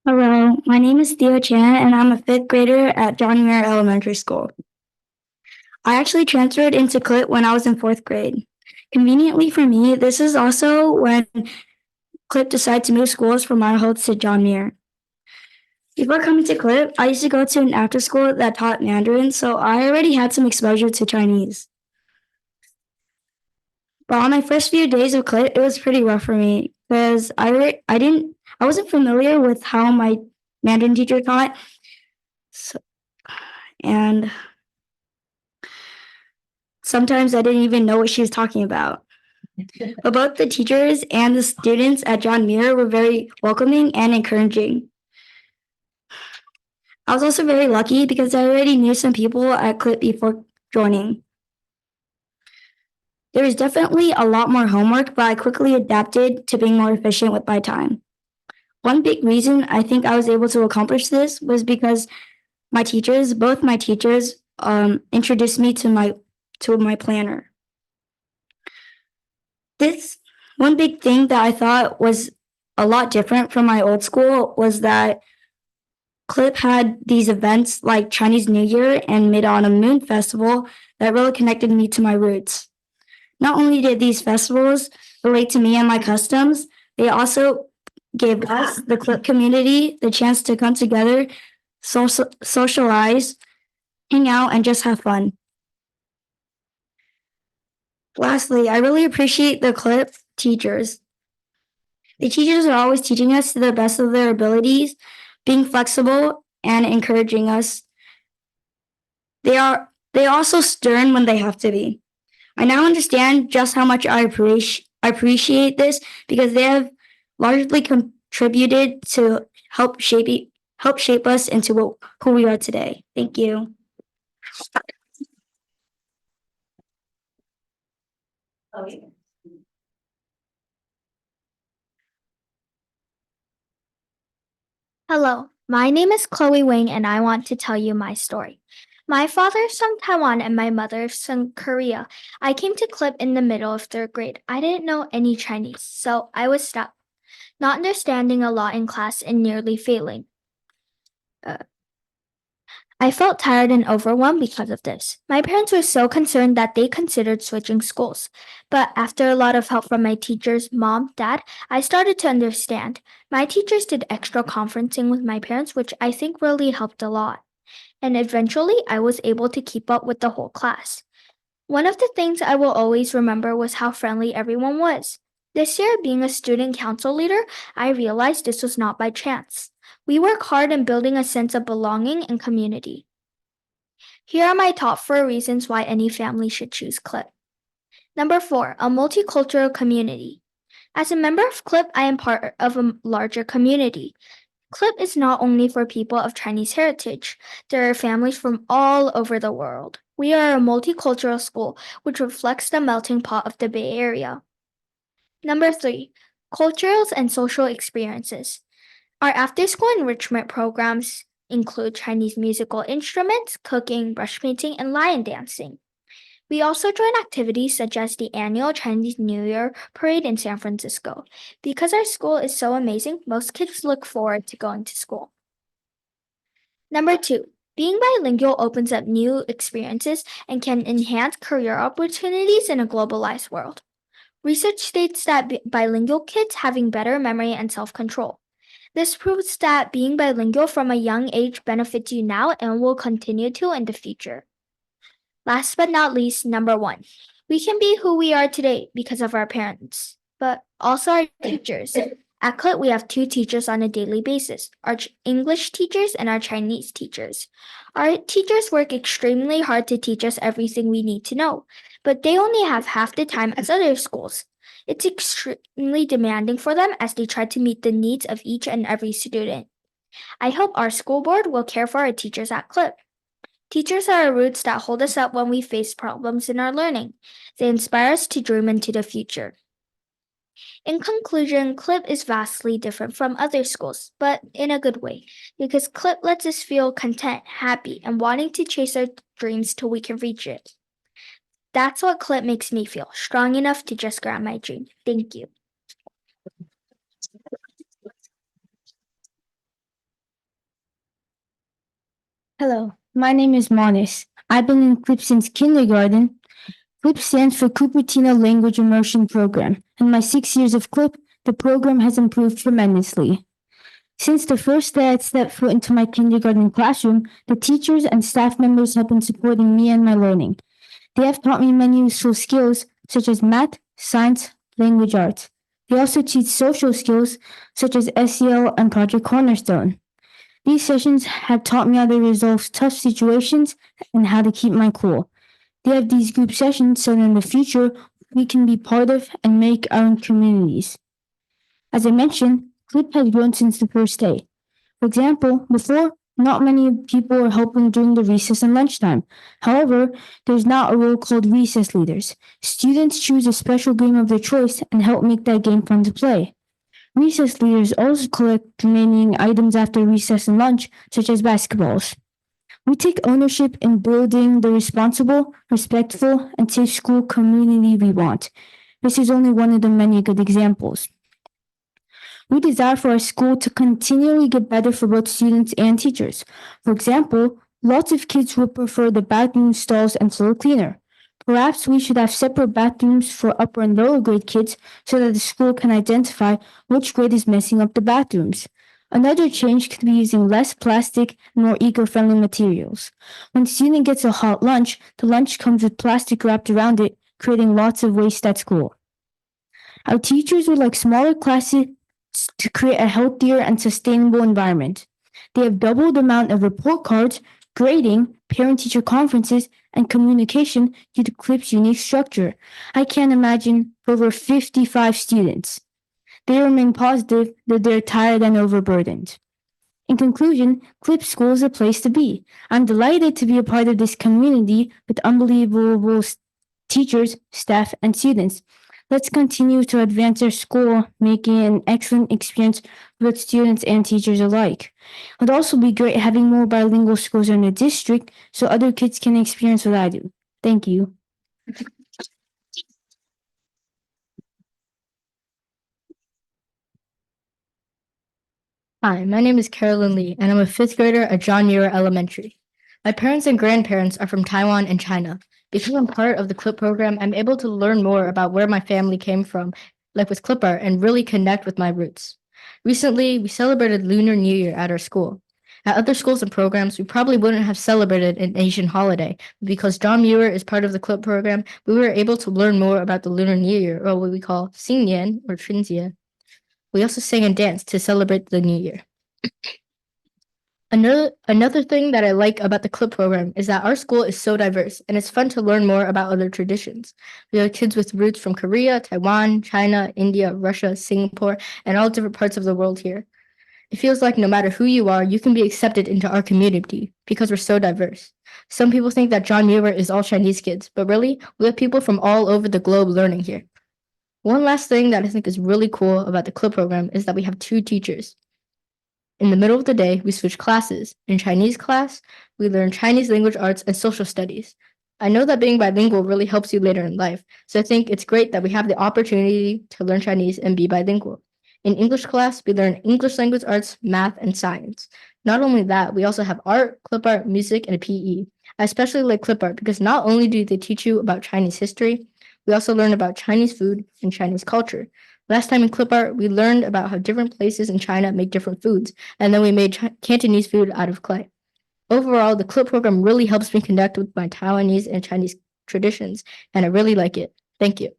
Hello, my name is Theo Chan and I'm a 5th grader at John Muir Elementary School. I actually transferred into CLIP when I was in 4th grade. Conveniently for me, this is also when CLIP decided to move schools from Meyerholz to John Muir. Before coming to CLIP, I used to go to an after school that taught Mandarin, so I already had some exposure to Chinese. But on my first few days of CLIP, it was pretty rough for me because I wasn't familiar with how my Mandarin teacher taught. And sometimes I didn't even know what she was talking about. But both the teachers and the students at John Muir were very welcoming and encouraging. I was also very lucky because I already knew some people at CLIP before joining. There was definitely a lot more homework, but I quickly adapted to being more efficient with my time. One big reason I think I was able to accomplish this was because both my teachers, introduced me to my planner. This one big thing that I thought was a lot different from my old school was that Clip had these events like Chinese New Year and Mid-Autumn Moon Festival that really connected me to my roots. Not only did these festivals relate to me and my customs, they also gave us, the Clip community, the chance to come together, socialize, hang out, and just have fun. Lastly, I really appreciate the Clip teachers. The teachers are always teaching us to the best of their abilities, being flexible and encouraging us. They also stern when they have to be. I now understand just how much I appreciate this because they have largely contributed to help shape us into who we are today. Thank you. Hello, my name is Chloe Wing and I want to tell you my story. My father is from Taiwan and my mother is from Korea. I came to Clip in the middle of 3rd grade. I didn't know any Chinese, so I was stuck, not understanding a lot in class and nearly failing. I felt tired and overwhelmed because of this. My parents were so concerned that they considered switching schools. But after a lot of help from my teachers, mom, dad, I started to understand. My teachers did extra conferencing with my parents, which I think really helped a lot. And eventually, I was able to keep up with the whole class. One of the things I will always remember was how friendly everyone was. This year, being a student council leader, I realized this was not by chance. We work hard in building a sense of belonging and community. Here are my top 4 reasons why any family should choose Clip. Number 4, a multicultural community. As a member of Clip, I am part of a larger community. Clip is not only for people of Chinese heritage. There are families from all over the world. We are a multicultural school, which reflects the melting pot of the Bay Area. Number 3, cultural and social experiences. Our after-school enrichment programs include Chinese musical instruments, cooking, brush painting, and lion dancing. We also join activities such as the annual Chinese New Year parade in San Francisco. Because our school is so amazing, most kids look forward to going to school. Number 2, being bilingual opens up new experiences and can enhance career opportunities in a globalized world. Research states that bilingual kids having better memory and self-control. This proves that being bilingual from a young age benefits you now and will continue to in the future. Last but not least, number 1, we can be who we are today because of our parents, but also our teachers. At Clip, we have 2 teachers on a daily basis, our English teachers and our Chinese teachers. Our teachers work extremely hard to teach us everything we need to know, but they only have half the time as other schools. It's extremely demanding for them as they try to meet the needs of each and every student. I hope our school board will care for our teachers at Clip. Teachers are our roots that hold us up when we face problems in our learning. They inspire us to dream into the future. In conclusion, Clip is vastly different from other schools, but in a good way, because Clip lets us feel content, happy, and wanting to chase our dreams till we can reach it. That's what Clip makes me feel, strong enough to just grab my dream. Thank you. Hello, my name is Monis. I've been in CLIP since kindergarten. CLIP stands for Cupertino Language Immersion Program. In my 6 years of CLIP, the program has improved tremendously. Since the first day I stepped foot into my kindergarten classroom, the teachers and staff members have been supporting me and my learning. They have taught me many useful skills such as math, science, language arts. They also teach social skills such as SEL and Project Cornerstone. These sessions have taught me how to resolve tough situations and how to keep my cool. They have these group sessions so that in the future we can be part of and make our own communities. As I mentioned, CLIP has grown since the first day. For example, before, not many people were helping during the recess and lunchtime. However, there's now a role called recess leaders. Students choose a special game of their choice and help make that game fun to play. Recess leaders also collect remaining items after recess and lunch, such as basketballs. We take ownership in building the responsible, respectful, and safe school community we want. This is only one of the many good examples. We desire for our school to continually get better for both students and teachers. For example, lots of kids would prefer the bathroom stalls and floor cleaner. Perhaps we should have separate bathrooms for upper and lower grade kids so that the school can identify which grade is messing up the bathrooms. Another change could be using less plastic and more eco-friendly materials. When a student gets a hot lunch, the lunch comes with plastic wrapped around it, creating lots of waste at school. Our teachers would like smaller classes to create a healthier and sustainable environment. They have doubled the amount of report cards, grading, parent-teacher conferences, and communication due to CLIP's unique structure. I can't imagine for over 55 students. They remain positive that they're tired and overburdened. In conclusion, CLIP School is a place to be. I'm delighted to be a part of this community with unbelievable teachers, staff, and students. Let's continue to advance our school, making it an excellent experience for both students and teachers alike. It would also be great having more bilingual schools in the district so other kids can experience what I do. Thank you. Hi, my name is Carolyn Lee, and I'm a fifth grader at John Muir Elementary. My parents and grandparents are from Taiwan and China. Because I'm part of the CLIP program, I'm able to learn more about where my family came from, like with clip art, and really connect with my roots. Recently, we celebrated Lunar New Year at our school. At other schools and programs, we probably wouldn't have celebrated an Asian holiday. Because John Muir is part of the CLIP program, we were able to learn more about the Lunar New Year, or what we call Xingnian or Trinjie. We also sang and danced to celebrate the new year. Another thing that I like about the CLIP program is that our school is so diverse, and it's fun to learn more about other traditions. We have kids with roots from Korea, Taiwan, China, India, Russia, Singapore, and all different parts of the world here. It feels like no matter who you are, you can be accepted into our community because we're so diverse. Some people think that John Muir is all Chinese kids, but really, we have people from all over the globe learning here. One last thing that I think is really cool about the CLIP program is that we have 2 teachers. In the middle of the day, we switch classes. In Chinese class, we learn Chinese language arts and social studies. I know that being bilingual really helps you later in life, so I think it's great that we have the opportunity to learn Chinese and be bilingual. In English class, we learn English language arts, math, and science. Not only that, we also have art, clip art, music, and PE. I especially like clip art because not only do they teach you about Chinese history, we also learn about Chinese food and Chinese culture. Last time in clip art, we learned about how different places in China make different foods, and then we made Cantonese food out of clay. Overall, the CLIP program really helps me connect with my Taiwanese and Chinese traditions, and I really like it. Thank you.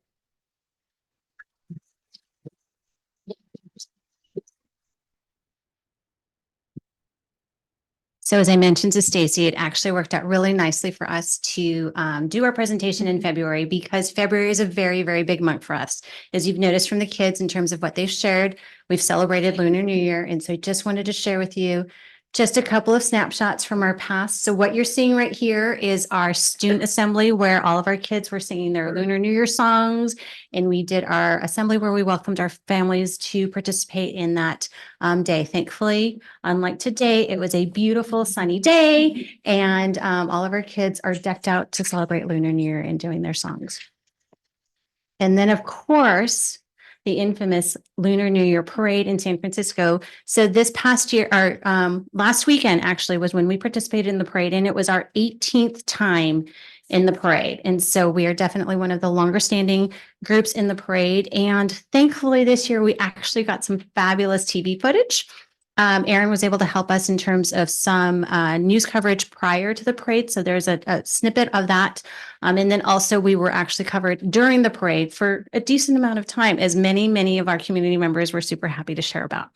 So as I mentioned to Stacy, it actually worked out really nicely for us to do our presentation in February because February is a very, very big month for us. As you've noticed from the kids in terms of what they've shared, we've celebrated Lunar New Year. And so I just wanted to share with you just a couple of snapshots from our past. So what you're seeing right here is our student assembly where all of our kids were singing their Lunar New Year songs. And we did our assembly where we welcomed our families to participate in that day. Thankfully, unlike today, it was a beautiful sunny day and all of our kids are decked out to celebrate Lunar New Year and doing their songs. And then of course, the infamous Lunar New Year parade in San Francisco. So this past year, or last weekend actually was when we participated in the parade and it was our 18th time in the parade. And so we are definitely one of the longer standing groups in the parade. And thankfully this year, we actually got some fabulous TV footage. Aaron was able to help us in terms of some news coverage prior to the parade. So there's a snippet of that. And then also we were actually covered during the parade for a decent amount of time, as many of our community members were super happy to share about.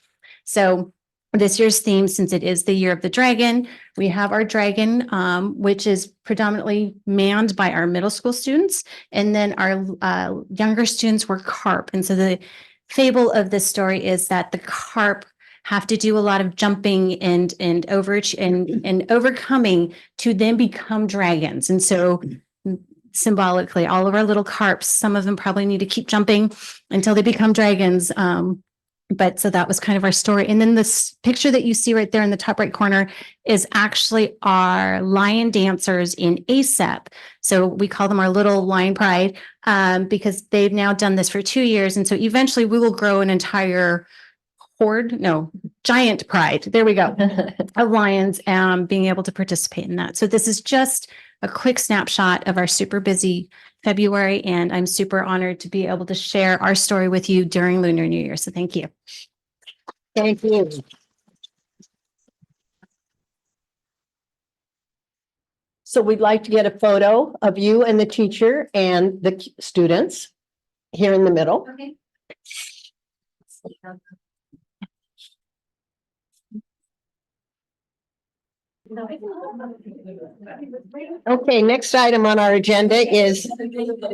So this year's theme, since it is the year of the dragon, we have our dragon, which is predominantly manned by our middle school students. And then our younger students were carp. And so the fable of this story is that the carp have to do a lot of jumping and overcoming to then become dragons. And so symbolically, all of our little carps, some of them probably need to keep jumping until they become dragons. But so that was kind of our story. And then this picture that you see right there in the top right corner is actually our lion dancers in ASEP. So we call them our little lion pride because they've now done this for 2 years. And so eventually we will grow an entire giant pride. There we go. Of lions, being able to participate in that. So this is just a quick snapshot of our super busy February, and I'm super honored to be able to share our story with you during Lunar New Year. So thank you. Thank you. So we'd like to get a photo of you and the teacher and the students here in the middle. Okay. Okay, next item on our agenda is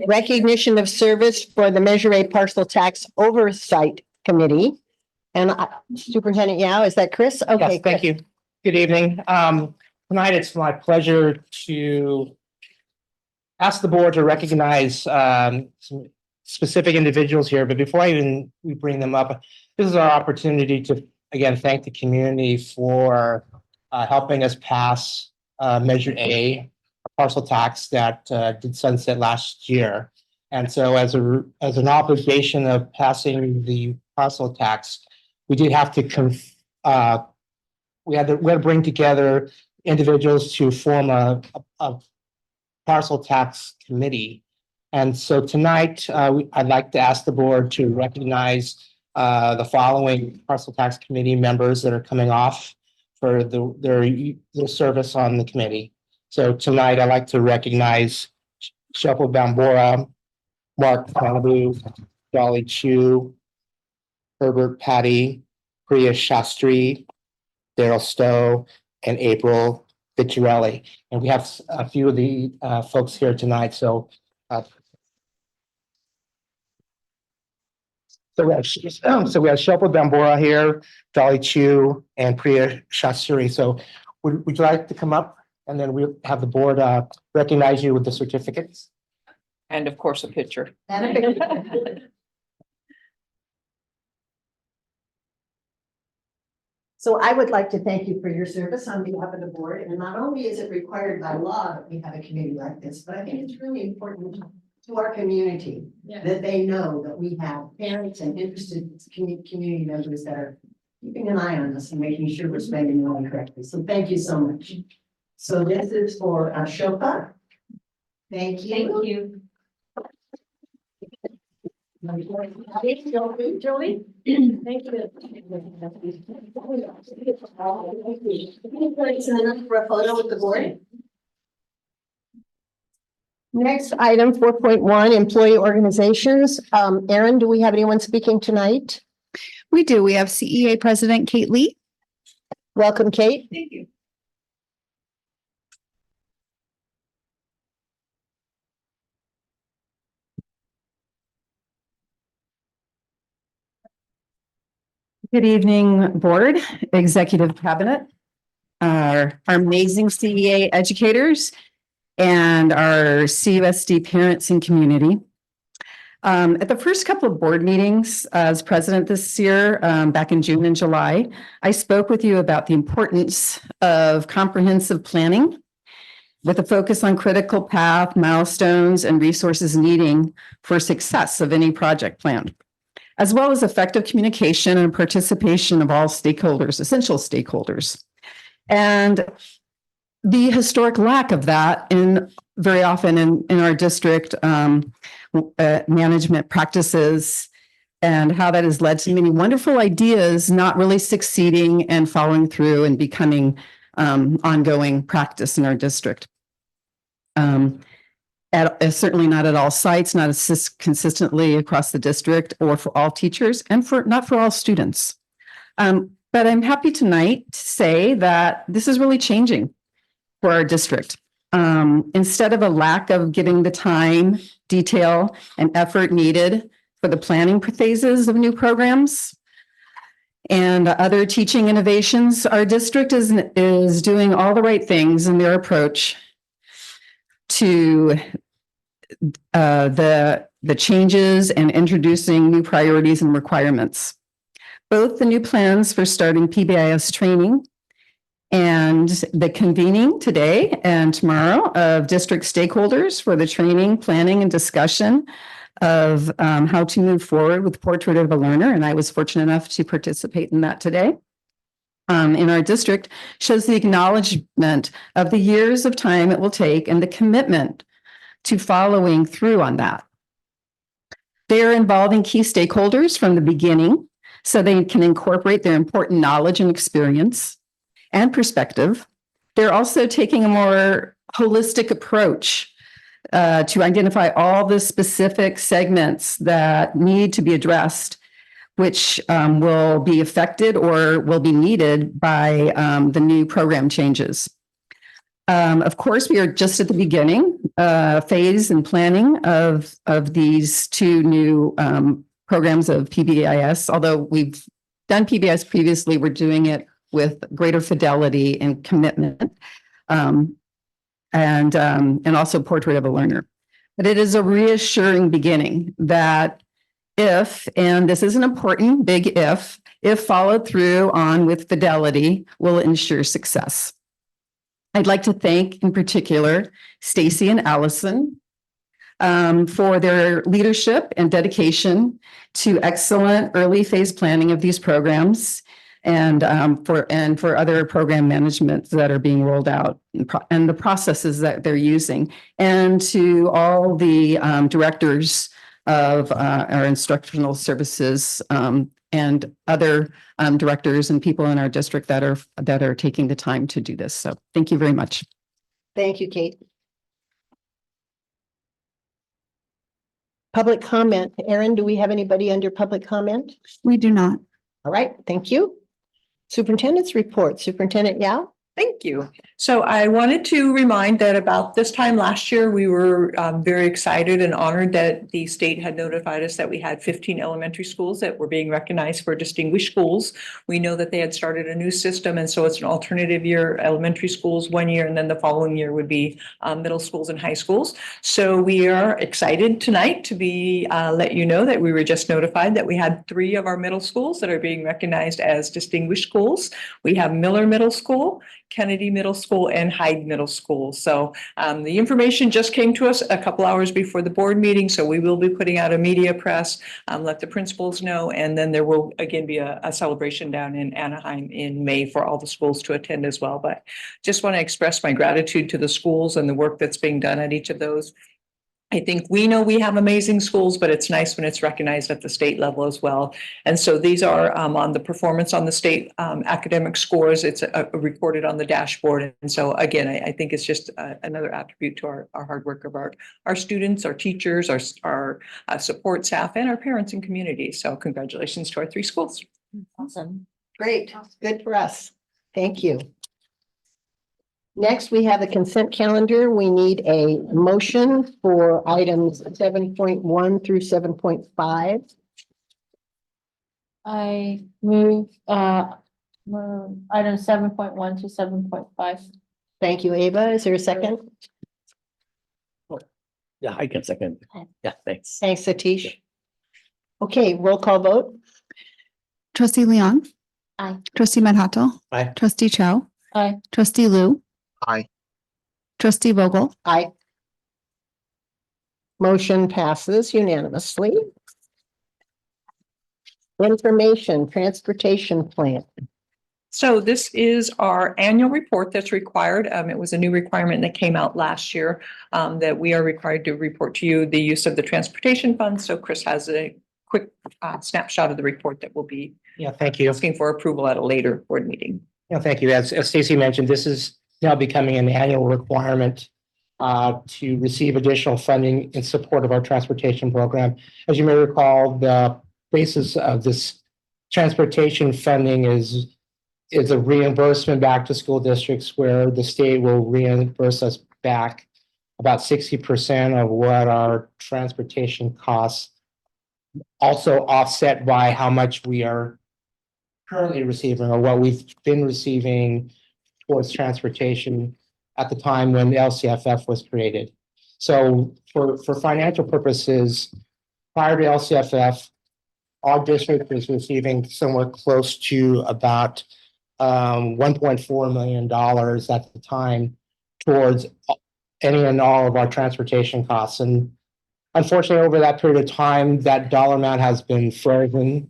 recognition of service for the Measure A Parcel Tax Oversight Committee. And Superintendent Yao, is that Chris? Okay, Yes, thank you. Good evening. Tonight it's my pleasure to ask the board to recognize some specific individuals here. But before we bring them up, this is our opportunity to again thank the community for helping us pass Measure A, a parcel tax that did sunset last year. And so as an obligation of passing the parcel tax, we did have to we had to bring together individuals to form a parcel tax committee. And so tonight, I'd like to ask the board to recognize the following parcel tax committee members that are coming off for their service on the committee. So tonight, I'd like to recognize Shepard Bambora, Mark Panabu, Dolly Chu, Herbert Patty, Priya Shastri, Daryl Stowe, and April Vitarelli. And we have a few of the folks here tonight. So we have Shepard Bambora here, Dolly Chu, and Priya Shastri. So would you like to come up, and then we'll have the board recognize you with the certificates? And of course, a picture. So I would like to thank you for your service on behalf of the board. And not only is it required by law that we have a committee like this, but I think it's really important to our community that they know that we have parents and interested community members that are keeping an eye on us and making sure we're spending money correctly. So thank you so much. So this is for Ashoka. Thank you. Thank you. Joey. Thank you. For a photo with the board. Next item, 4.1, employee organizations. Erin, do we have anyone speaking tonight? We do. We have CEA President Kate Lee. Welcome, Kate. Thank you. Good evening, Board, Executive Cabinet, our amazing CEA educators, and our CUSD parents and community. At the first couple of board meetings as president this year, back in June and July, I spoke with you about the importance of comprehensive planning with a focus on critical path, milestones, and resources needing for success of any project plan, as well as effective communication and participation of all stakeholders, essential stakeholders. And the historic lack of that very often in our district management practices, and how that has led to many wonderful ideas not really succeeding and following through and becoming ongoing practice in our district. Certainly not at all sites, not as consistently across the district or for all teachers, and not for all students. But I'm happy tonight to say that this is really changing for our district. Instead of a lack of giving the time, detail, and effort needed for the planning phases of new programs and other teaching innovations, our district is doing all the right things in their approach to the changes and introducing new priorities and requirements. Both the new plans for starting PBIS training and the convening today and tomorrow of district stakeholders for the training, planning, and discussion of how to move forward with Portrait of a Learner, and I was fortunate enough to participate in that today. In our district shows the acknowledgement of the years of time it will take and the commitment to following through on that. They are involving key stakeholders from the beginning so they can incorporate their important knowledge and experience and perspective. They're also taking a more holistic approach to identify all the specific segments that need to be addressed, which will be affected or will be needed by the new program changes. Of course, we are just at the beginning phase and planning of these two new programs of PBIS. Although we've done PBIS previously, we're doing it with greater fidelity and commitment, and also Portrait of a Learner. But it is a reassuring beginning that if, and this is an important big if followed through on with fidelity, will ensure success. I'd like to thank in particular Stacy and Allison for their leadership and dedication to excellent early phase planning of these programs and for other program management that are being rolled out and the processes that they're using, and to all the directors of our instructional services and other directors and people in our district that are taking the time to do this. So thank you very much. Thank you, Kate. Public comment. Erin, do we have anybody under public comment? We do not. All right, thank you. Superintendent's report. Superintendent Yao? Thank you. So I wanted to remind that about this time last year, we were very excited and honored that the state had notified us that we had 15 elementary schools that were being recognized for distinguished schools. We know that they had started a new system, and so it's an alternative year, elementary schools 1 year, and then the following year would be middle schools and high schools. So we are excited tonight to be let you know that we were just notified that we had 3 of our middle schools that are being recognized as distinguished schools. We have Miller Middle School, Kennedy Middle School, and Hyde Middle School. So the information just came to us a couple hours before the board meeting, so we will be putting out a media press, let the principals know, and then there will again be a celebration down in Anaheim in May for all the schools to attend as well. But just want to express my gratitude to the schools and the work that's being done at each of those. I think we know we have amazing schools, but it's nice when it's recognized at the state level as well. And so these are on the performance on the state academic scores. It's recorded on the dashboard. And so again, I think it's just another attribute to our hard work of our students, our teachers, our support staff, and our parents and community. So congratulations to our 3 schools. Awesome. Great. Good for us. Thank you. Next, we have the consent calendar. We need a motion for items 7.1 through 7.5. I move item 7.1 to 7.5. Thank you, Ava. Is there a second? Yeah, I can second. Yeah, thanks. Thanks, Satish. Okay, roll call vote. Trustee Leon. Aye. Trustee Manhattan. Aye. Trustee Chow. Aye. Trustee Lu. Aye. Trustee Vogel. Aye. Motion passes unanimously. Information transportation plan. So this is our annual report that's required. It was a new requirement that came out last year that we are required to report to you the use of the transportation fund. So Chris has a quick snapshot of the report that will be thank you. asking for approval at a later board meeting. Thank you. As Stacy mentioned, this is now becoming an annual requirement to receive additional funding in support of our transportation program. As you may recall, the basis of this transportation funding is a reimbursement back to school districts where the state will reimburse us back about 60% of what our transportation costs, also offset by how much we are currently receiving or what we've been receiving towards transportation at the time when the LCFF was created. So for financial purposes, prior to LCFF, our district was receiving somewhere close to about $1.4 million at the time towards any and all of our transportation costs. And unfortunately, over that period of time, that dollar amount has been frozen.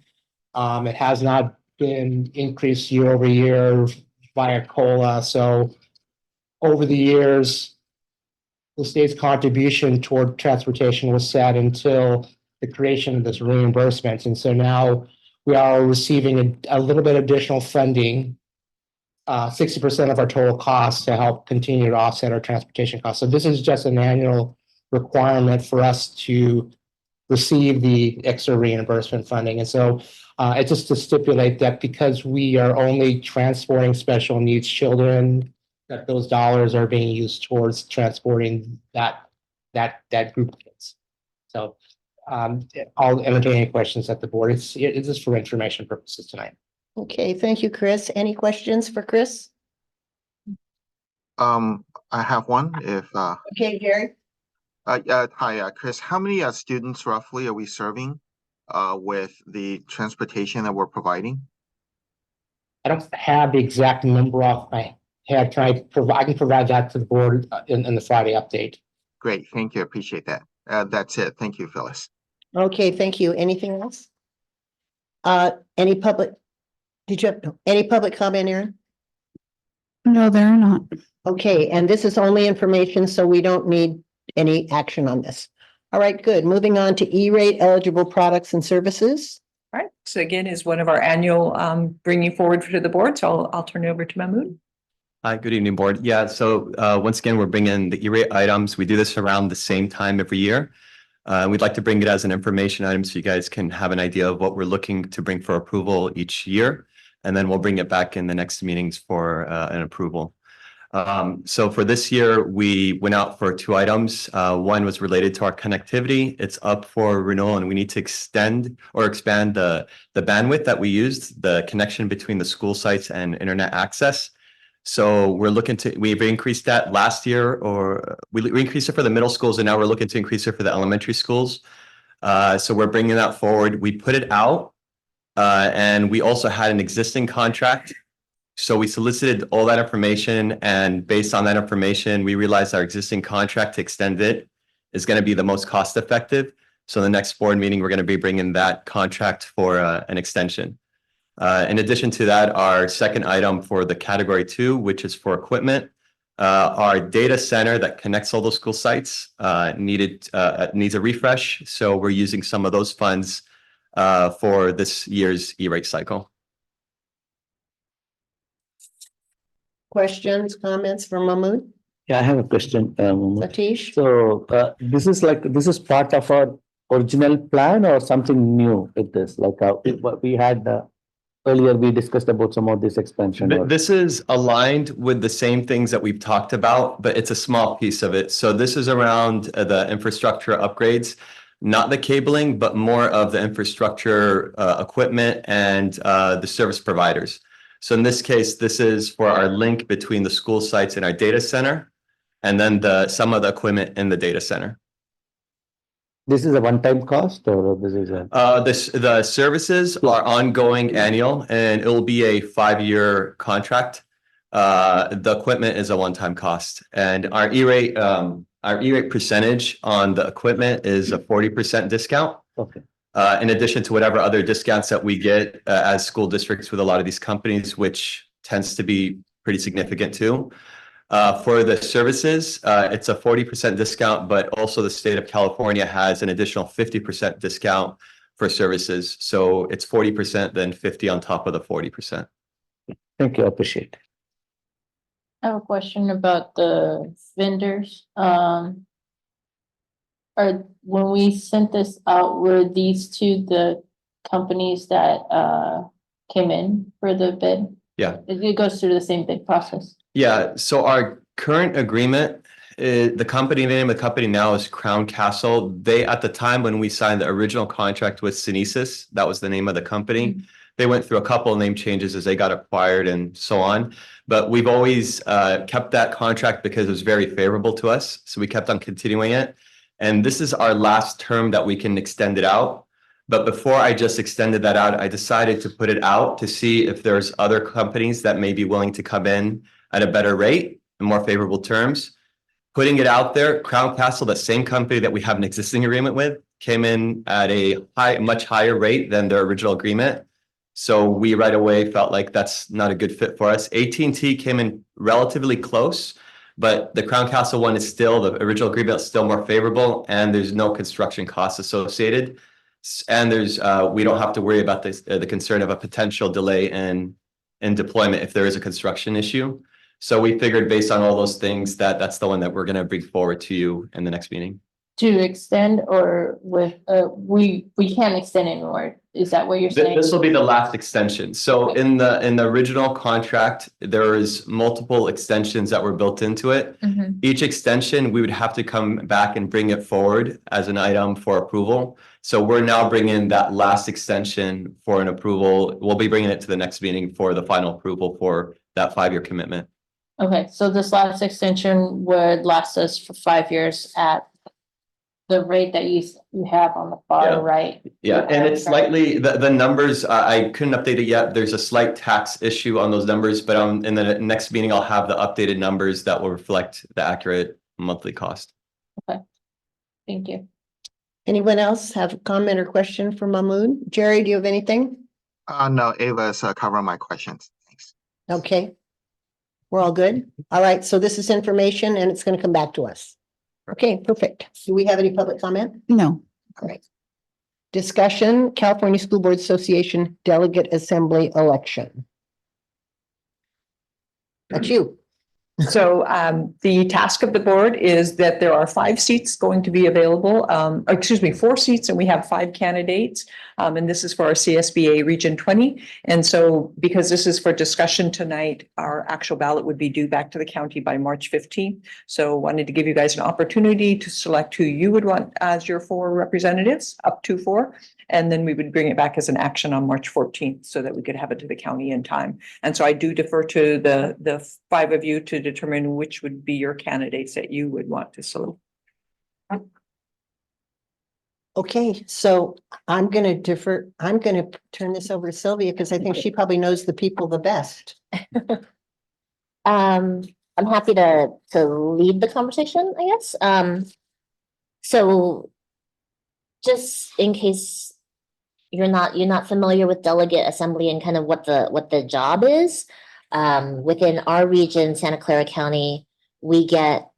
It has not been increased year over year via COLA. So over the years, the state's contribution toward transportation was set until the creation of this reimbursement. And so now we are receiving a little bit additional funding, 60% of our total costs to help continue to offset our transportation costs. So this is just an annual requirement for us to receive the extra reimbursement funding. And so it's just to stipulate that because we are only transporting special needs children, that those dollars are being used towards transporting that group of kids. So I'll entertain any questions at the board. It's just for information purposes tonight. Okay, thank you, Chris. Any questions for Chris? I have one if Okay, Gary. hi, Chris. How many students roughly are we serving with the transportation that we're providing? I don't have the exact number off my head. I can provide that to the board in the Friday update. Great, thank you. Appreciate that. That's it. Thank you, Phyllis. Okay, thank you. Anything else? Any public? Did you have any public comment, Aaron? No, there are not. Okay, and this is only information, so we don't need any action on this. All right, good. Moving on to E-rate eligible products and services. All right, so again, is one of our annual bringing forward to the board. So I'll turn it over to Mahmood. Hi, good evening, board. Yeah, so once again, we're bringing the E-rate items. We do this around the same time every year. We'd like to bring it as an information item so you guys can have an idea of what we're looking to bring for approval each year. And then we'll bring it back in the next meetings for an approval. So for this year, we went out for 2 items. One was related to our connectivity. It's up for renewal and we need to extend or expand the bandwidth that we used, the connection between the school sites and internet access. So we've increased that last year, or we increased it for the middle schools, and now we're looking to increase it for the elementary schools. So we're bringing that forward. We put it out, and we also had an existing contract. So we solicited all that information, and based on that information, we realized our existing contract to extend it is going to be the most cost effective. So the next board meeting, we're going to be bringing that contract for an extension. In addition to that, our second item for the category 2, which is for equipment, our data center that connects all those school sites needs a refresh. So we're using some of those funds for this year's E-rate cycle. Questions, comments from Mahmood? Yeah, I have a question. Satish? So this is part of our original plan or something new with this? Like what we had earlier, we discussed about some of this expansion. This is aligned with the same things that we've talked about, but it's a small piece of it. So this is around the infrastructure upgrades, not the cabling, but more of the infrastructure equipment and the service providers. So in this case, this is for our link between the school sites and our data center, and then some of the equipment in the data center. This is a one-time cost, or this is a? The services are ongoing annual, and it will be a 5-year contract. The equipment is a one-time cost, and our E-rate percentage on the equipment is a 40% discount. Okay. In addition to whatever other discounts that we get as school districts with a lot of these companies, which tends to be pretty significant too. For the services, it's a 40% discount, but also the state of California has an additional 50% discount for services. So it's 40%, then 50 on top of the 40%. Thank you, I appreciate it. I have a question about the vendors. When we sent this out, were these 2 the companies that came in for the bid? Yeah. It goes through the same bid process. Yeah, so our current agreement, the name of the company now is Crown Castle. They, at the time when we signed the original contract with Synesis, that was the name of the company. Mm-hmm. They went through a couple of name changes as they got acquired and so on. But we've always kept that contract because it was very favorable to us. So we kept on continuing it. And this is our last term that we can extend it out. But before I just extended that out, I decided to put it out to see if there's other companies that may be willing to come in at a better rate and more favorable terms. Putting it out there, Crown Castle, the same company that we have an existing agreement with, came in at a much higher rate than their original agreement. So we right away felt like that's not a good fit for us. AT&T came in relatively close, but the Crown Castle one is still, the original agreement is still more favorable, and there's no construction costs associated. And there's we don't have to worry about this, the concern of a potential delay in deployment if there is a construction issue. So we figured based on all those things that that's the one that we're going to bring forward to you in the next meeting. To extend, or with, we can't extend anymore. Is that what you're saying? This will be the last extension. So in the original contract, there is multiple extensions that were built into it. Mhm. Each extension, we would have to come back and bring it forward as an item for approval. So we're now bringing that last extension for an approval. We'll be bringing it to the next meeting for the final approval for that 5-year commitment. Okay, so this last extension would last us for 5 years at the rate that you have on the far Yeah. right. Yeah, and it's slightly, the numbers, I couldn't update it yet. There's a slight tax issue on those numbers, but in the next meeting, I'll have the updated numbers that will reflect the accurate monthly cost. Okay, thank you. Anyone else have a comment or question for Mahmood? Jerry, do you have anything? No, Ava's covering my questions. Thanks. Okay. We're all good? All right, so this is information and it's going to come back to us. Okay, perfect. Do we have any public comment? No. All right. Discussion, California School Board Association Delegate Assembly Election. That's you. So the task of the board is that there are 5 seats going to be available, 4 seats, and we have 5 candidates. And this is for our CSBA Region 20. And so because this is for discussion tonight, our actual ballot would be due back to the county by March 15th. So wanted to give you guys an opportunity to select who you would want as your 4 representatives, up to 4. And then we would bring it back as an action on March 14th so that we could have it to the county in time. And so I do defer to the 5 of you to determine which would be your candidates that you would want to select. Okay, so I'm going to defer. I'm going to turn this over to Sylvia because I think she probably knows the people the best. I'm happy to lead the conversation, I guess. So just in case you're not familiar with delegate assembly and kind of what the job is, within our region, Santa Clara County, we get,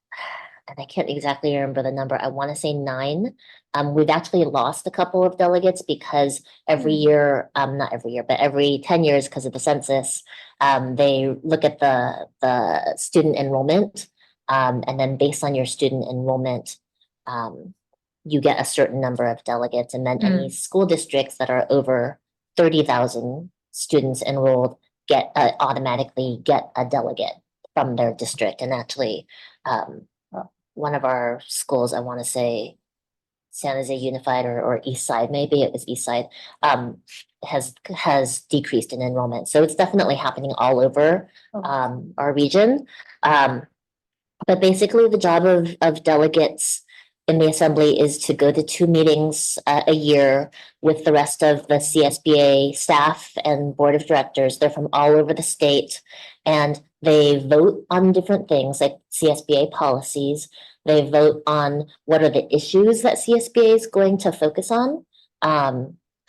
and I can't exactly remember the number, I want to say 9. We've actually lost a couple of delegates because every year, not every year, but every 10 years because of the census, they look at the student enrollment, and then based on your student enrollment, you get a certain number of delegates, and then any school districts that are over 30,000 students enrolled automatically get a delegate from their district. And actually, one of our schools, I want to say San Jose Unified or East Side, maybe it was East Side, has decreased in enrollment. So it's definitely happening all over our region. But basically the job of delegates in the assembly is to go to 2 meetings a year with the rest of the CSBA staff and board of directors. They're from all over the state, and they vote on different things like CSBA policies. They vote on what are the issues that CSBA is going to focus on.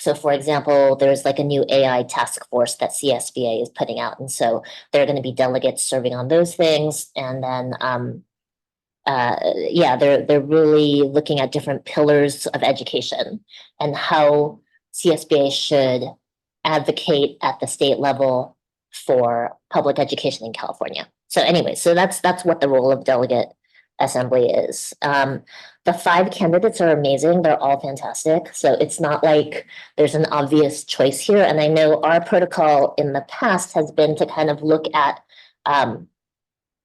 So for example, there's like a new AI task force that CSBA is putting out. And so there are going to be delegates serving on those things. And then they're really looking at different pillars of education and how CSBA should advocate at the state level for public education in California. So anyway, so that's what the role of delegate assembly is. The 5 candidates are amazing. They're all fantastic. So it's not like there's an obvious choice here. And I know our protocol in the past has been to kind of look at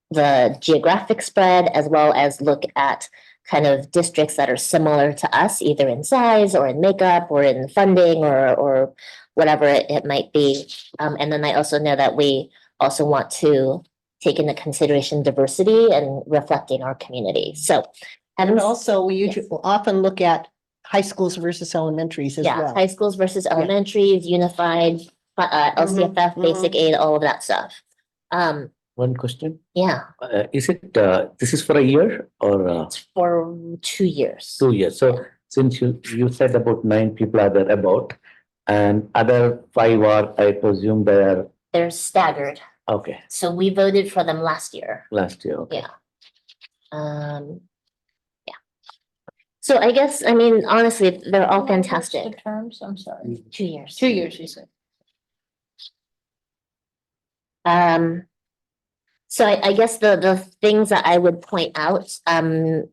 the geographic spread, as well as look at kind of districts that are similar to us, either in size or in makeup or in funding or whatever it might be. And then I also know that we also want to take into consideration diversity and reflecting our community. So, and also we usually often look at high schools versus elementaries as well. High schools versus elementaries, unified, LCFF, basic aid, all of that stuff. One question. Yeah, Is it, this is for a year or for 2 years. 2 years? So since you said about 9 people are there about, and other 5 are, I presume they're, They're staggered. okay, So we voted for them last year. last year, okay. Yeah. Yeah. So I guess, I mean, honestly, they're all fantastic. Terms, I'm sorry. 2 years. 2 years, you said. So I guess the things that I would point out,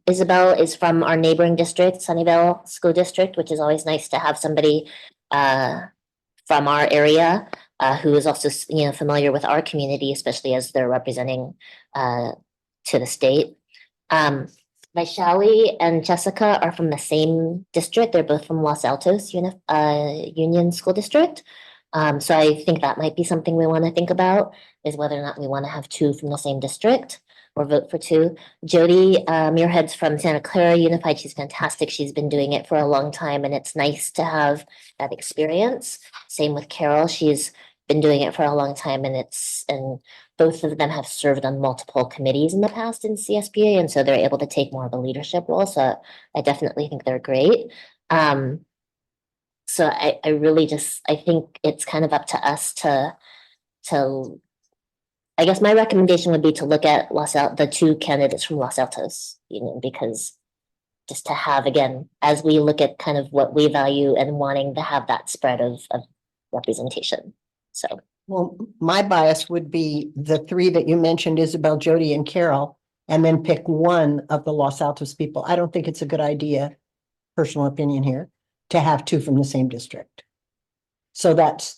Isabel is from our neighboring district, Sunnyvale School District, which is always nice to have somebody from our area who is also, familiar with our community, especially as they're representing to the state. Vaishali and Jessica are from the same district. They're both from Los Altos Union School District. So I think that might be something we want to think about, is whether or not we want to have 2 from the same district or vote for 2. Jody Muirhead's from Santa Clara Unified. She's fantastic. She's been doing it for a long time, and it's nice to have that experience. Same with Carol. She's been doing it for a long time, and both of them have served on multiple committees in the past in CSBA, and so they're able to take more of a leadership role. So I definitely think they're great. So I really I think it's kind of up to us to, I guess my recommendation would be to look at the 2 candidates from Los Altos Union, because just to have, again, as we look at kind of what we value and wanting to have that spread of representation. So. Well, my bias would be the 3 that you mentioned, Isabel, Jody, and Carol, and then pick one of the Los Altos people. I don't think it's a good idea, personal opinion here, to have 2 from the same district. So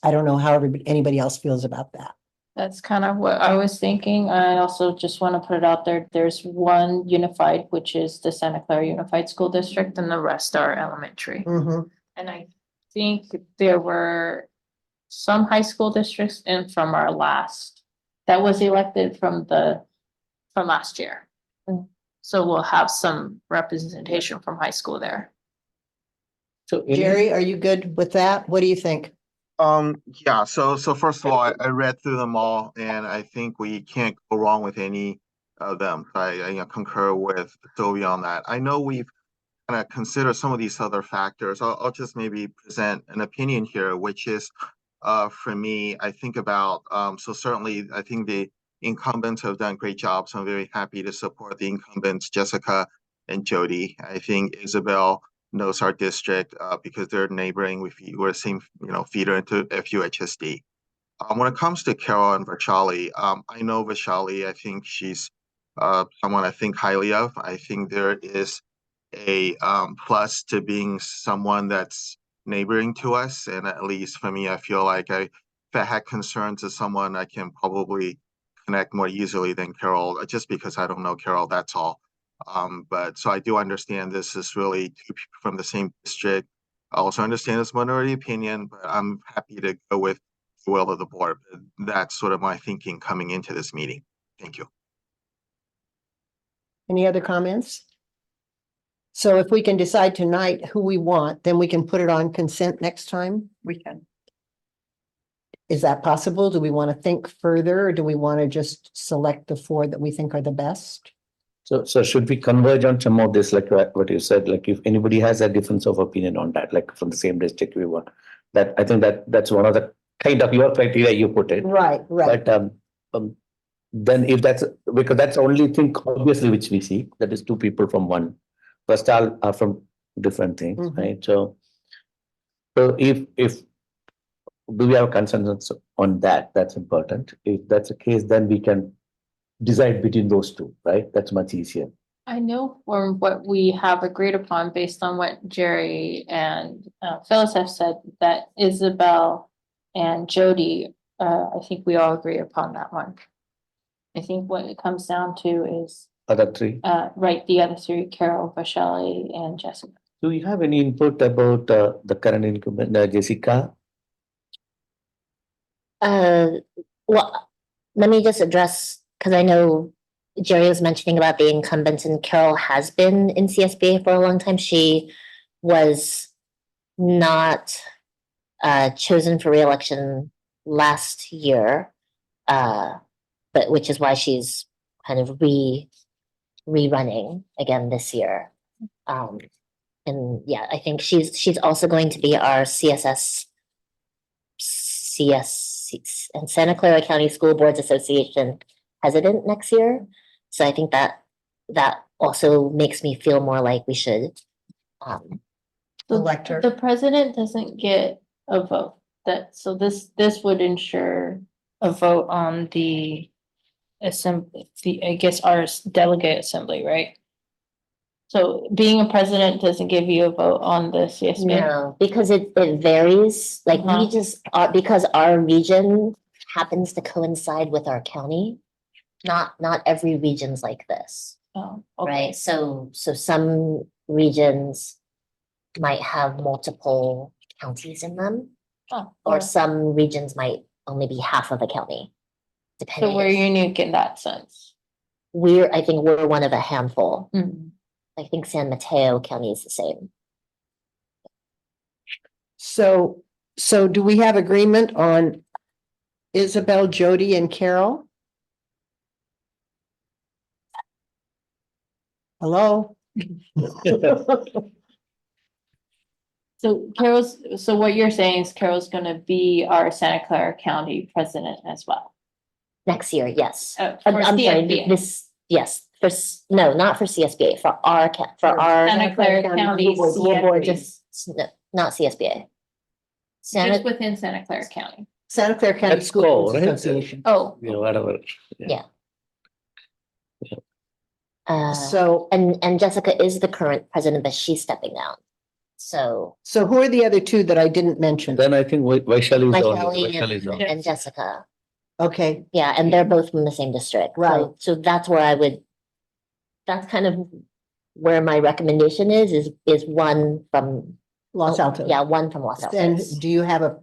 I don't know how anybody else feels about that. That's kind of what I was thinking. I also just want to put it out there. There's one unified, which is the Santa Clara Unified School District, and the rest are elementary. Mhm. And I think there were some high school districts and from our last, that was elected from last year. So we'll have some representation from high school there. So Jerry, are you good with that? What do you think? Yeah, so first of all, I read through them all, and I think we can't go wrong with any of them. I concur with Sylvia on that. I know we've kind of considered some of these other factors. I'll just maybe present an opinion here, which is for me, I think about so certainly I think the incumbents have done great jobs. I'm very happy to support the incumbents, Jessica and Jody. I think Isabel knows our district because they're neighboring. We're the same, feeder into FUHSD. When it comes to Carol and Vaishali, I know Vaishali. I think she's someone I think highly of. I think there is a plus to being someone that's neighboring to us, and at least for me, I feel like if I had concerns of someone, I can probably connect more easily than Carol, just because I don't know Carol. That's all. But so I do understand this is really 2 people from the same district. I also understand it's minority opinion, but I'm happy to go with the will of the board. That's sort of my thinking coming into this meeting. Thank you. Any other comments? So if we can decide tonight who we want, then we can put it on consent next time? We can. Is that possible? Do we want to think further, or do we want to just select the 4 that we think are the best? So should we converge on some of this, like what you said, like if anybody has a difference of opinion on that, like from the same district we want, that I think that's one of the kind of your criteria you put it. Right. But then if that's, because that's the only thing obviously which we see, that is 2 people from one, first all are from different things, right? So if do we have consensus on that? That's important. If that's the case, then we can decide between those 2, right? That's much easier. I know from what we have agreed upon based on what Jerry and Phyllis have said, that Isabel and Jody, I think we all agree upon that one. I think what it comes down to is Other 3. Right, the other 3, Carol, Vaishali, and Jessica. Do you have any input about the current incumbent, Jessica? Well, let me just address, because I know Jerry was mentioning about the incumbents, and Carol has been in CSBA for a long time. She was not chosen for reelection last year. but which is why she's kind of rerunning again this year. And yeah, I think she's also going to be our CS and Santa Clara County School Boards Association president next year. So I think that also makes me feel more like we should elect her. The president doesn't get a vote. So this would ensure a vote on the assembly, I guess our delegate assembly, right? So being a president doesn't give you a vote on the CSB? No, because it varies, like we just, because our region happens to coincide with our county. Not every region's like this. Oh, right? So some regions might have multiple counties in them. Or some regions might only be half of a county. Depending. So we're unique in that sense. I think we're one of a handful. I think San Mateo County is the same. So do we have agreement on Isabel, Jody, and Carol? Hello? So what you're saying is Carol's gonna be our Santa Clara County president as well? Next year, yes. For I'm sorry, CSBA. yes, no, not for CSBA, for our Santa Clara County School Board, CSBA. no, not CSBA. Just within Santa Clara County. Santa Clara County Let's School go, Boards right? Association. Oh. Yeah, whatever. Yeah. So and Jessica is the current president, but she's stepping down. So who are the other two that I didn't mention? Then I think Vaishali is on. Vaishali Vaishali is on. and Jessica. Okay. Yeah, and they're both from the same district. Right. So that's where that's kind of where my recommendation is one from Los Altos. Yeah, one from Los Altos. And do you have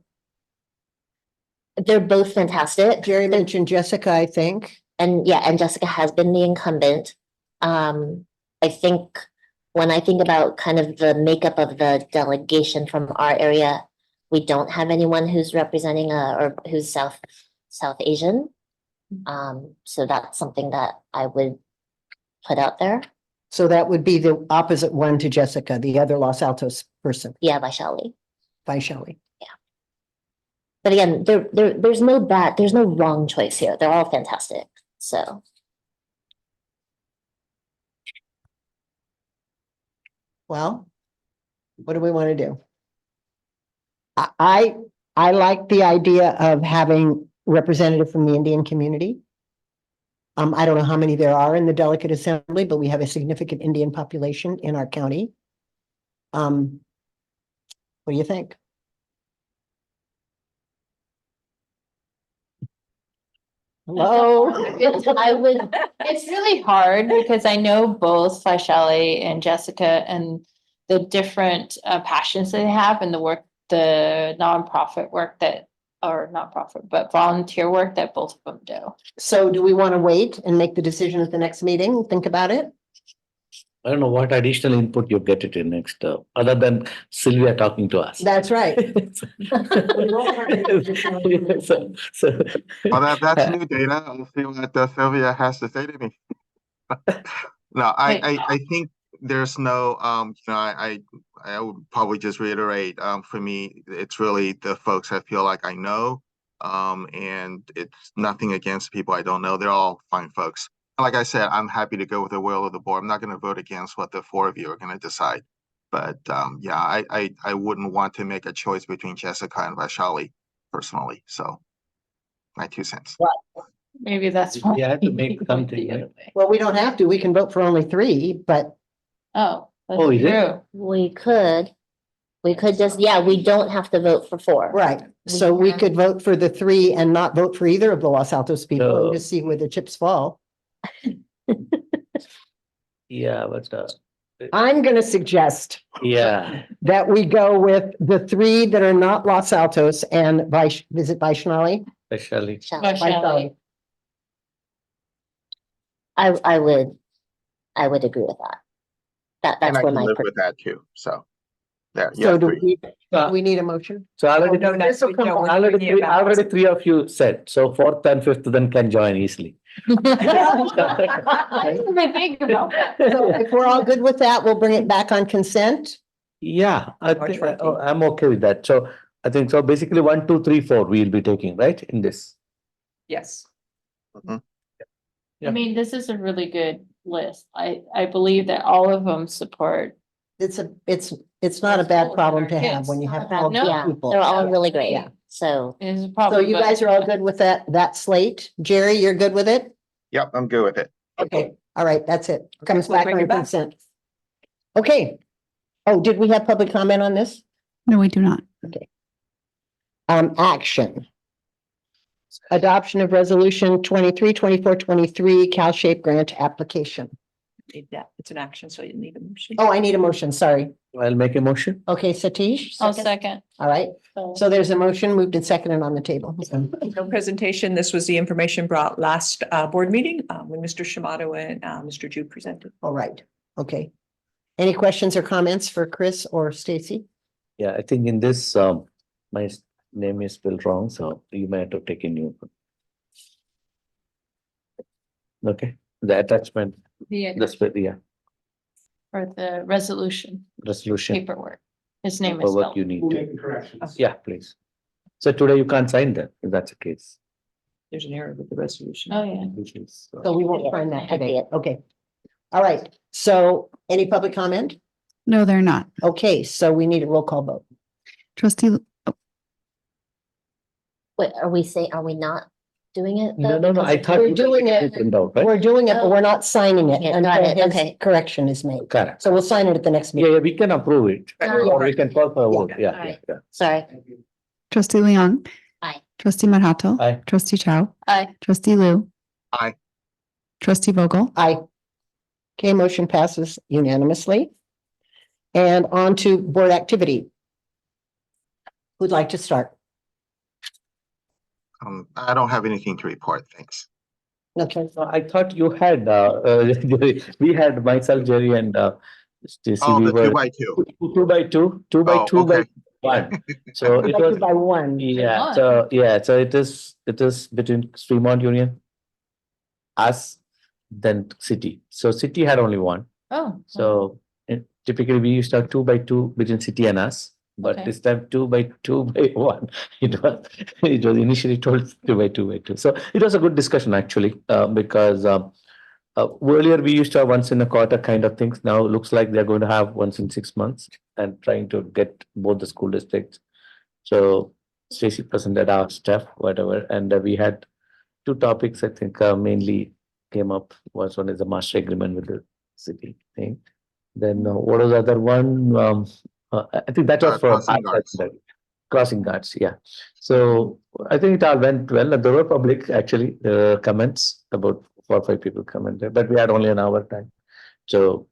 They're both fantastic. Jerry mentioned Jessica, I think. And Jessica has been the incumbent. I think when I think about kind of the makeup of the delegation from our area, we don't have anyone who's representing or who's South Asian. So that's something that I would put out there. So that would be the opposite one to Jessica, the other Los Altos person. Yeah, Vaishali. Vaishali. Yeah. But again, there's no wrong choice here. They're all fantastic. So. Well, what do we want to do? I like the idea of having representative from the Indian community. I don't know how many there are in the delegate assembly, but we have a significant Indian population in our county. What do you think? Hello? It's really hard because I know both Vaishali and Jessica and the different passions they have and the nonprofit work but volunteer work that both of them do. So do we want to wait and make the decision at the next meeting? Think about it? I don't know what additional input you get it in next, other than Sylvia talking to us. That's right. Well, that's new data. I'll see what Sylvia has to say to me. No, I think there's no, I would probably just reiterate, for me, it's really the folks I feel like I know, and it's nothing against people I don't know. They're all fine folks. Like I said, I'm happy to go with the will of the board. I'm not going to vote against what the four of you are going to decide. But yeah, I wouldn't want to make a choice between Jessica and Vaishali personally. So my 2 cents. Maybe that's You why. have to make something. Right? Well, we don't have to. We can vote for only 3, but. Oh, that's Oh, is it? true. We could just, we don't have to vote for 4. Right. So we could vote for the 3 and not vote for either of the Los Altos people and No. just see where the chips fall. Yeah, but I'm going to suggest yeah, that we go with the 3 that are not Los Altos and visit Vaishnavi. Vaishali. Vaishali. I would agree with that. And That's I where can my live with that too. So There, So yeah, do three. we need a motion? So already, no, no, this will come- no, we're already bringing it three, back. already three of you said, so fourth and fifth then can join easily. So if we're all good with that, we'll bring it back on consent. Yeah, I March think, 14th. I'm okay with that. So I think so basically 1, 2, 3, 4 we'll be taking, right, in this. Yes. I mean, this is a really good list. I believe that all of them support. It's not a bad problem to have when you have all No, Yeah, people. they're all really great. Yeah. So Is a So problem. you guys are all good with that slate? Jerry, you're good with it? Yep, I'm good with it. Okay, all right, that's it. Comes we'll back bring on it back. consent. Okay. Oh, did we have public comment on this? No, we do not. Action. Adoption of resolution 23, CalShape grant application. Need that. It's an action, so you need a motion. Oh, I need a motion, sorry. I'll make a motion. Okay, Satish? I'll second. All right, so there's a motion moved and seconded on the table. No presentation. This was the information brought last board meeting when Mr. Shamato and Mr. Ju presented. All right, okay. Any questions or comments for Chris or Stacy? Yeah, I think in this, my name is spelled wrong, so you might have to take a new one. Okay, the attachment, the spell, yeah, For the resolution resolution. paperwork. His name is Paperwork spelled. you need to. Yeah, please. So today you can't sign that, if that's the case. There's an error with the resolution. Oh, yeah. Which is, So we won't find that today, okay. All right, so any public comment? No, they're not. Okay, so we need a roll call vote. Trustee, wait, are we not doing it? No, though? no, I Because thought. We're you doing took it. print out, right? We're doing it, but we're not signing it Yeah, got until it, his okay. correction is made. Correct. So we'll sign it at the next Yeah, meeting. yeah, we can approve it, or we can call for a vote, yeah, yeah, Alright. yeah. Sorry. trustee Leon. Aye. Trustee Madhato. Aye. Trustee Chow. Aye. Trustee Lu. Aye. Trustee Vogel. Aye. Okay, motion passes unanimously. And on to board activity. Who'd like to start? I don't have anything to report, thanks. Okay, So I thought you had, we had myself, Jerry and Stacy. Oh, we the two were by two. 2 by 2, 2 by Oh, 2 by okay. 1. So it was, by one. yeah, so, yeah, so it is between Fremont Union, us, then city. So city had only one. Oh. So typically we used to have 2 by 2 between city and us, but Okay. this time 2 by 2 by 1. It was initially told 2 by 2 by 2. So it was a good discussion actually, because earlier we used to have once in a quarter kind of things. Now it looks like they're going to have once in 6 months and trying to get both the school districts. So Stacy presented our stuff, whatever, and we had 2 topics I think mainly came up. One is the master agreement with the city thing. Then what was the other one? I think that was for Crossing guards. crossing guards. Yeah. So I think it all went well. There were public actually comments, about 4 or 5 people commented, but we had only an hour time. So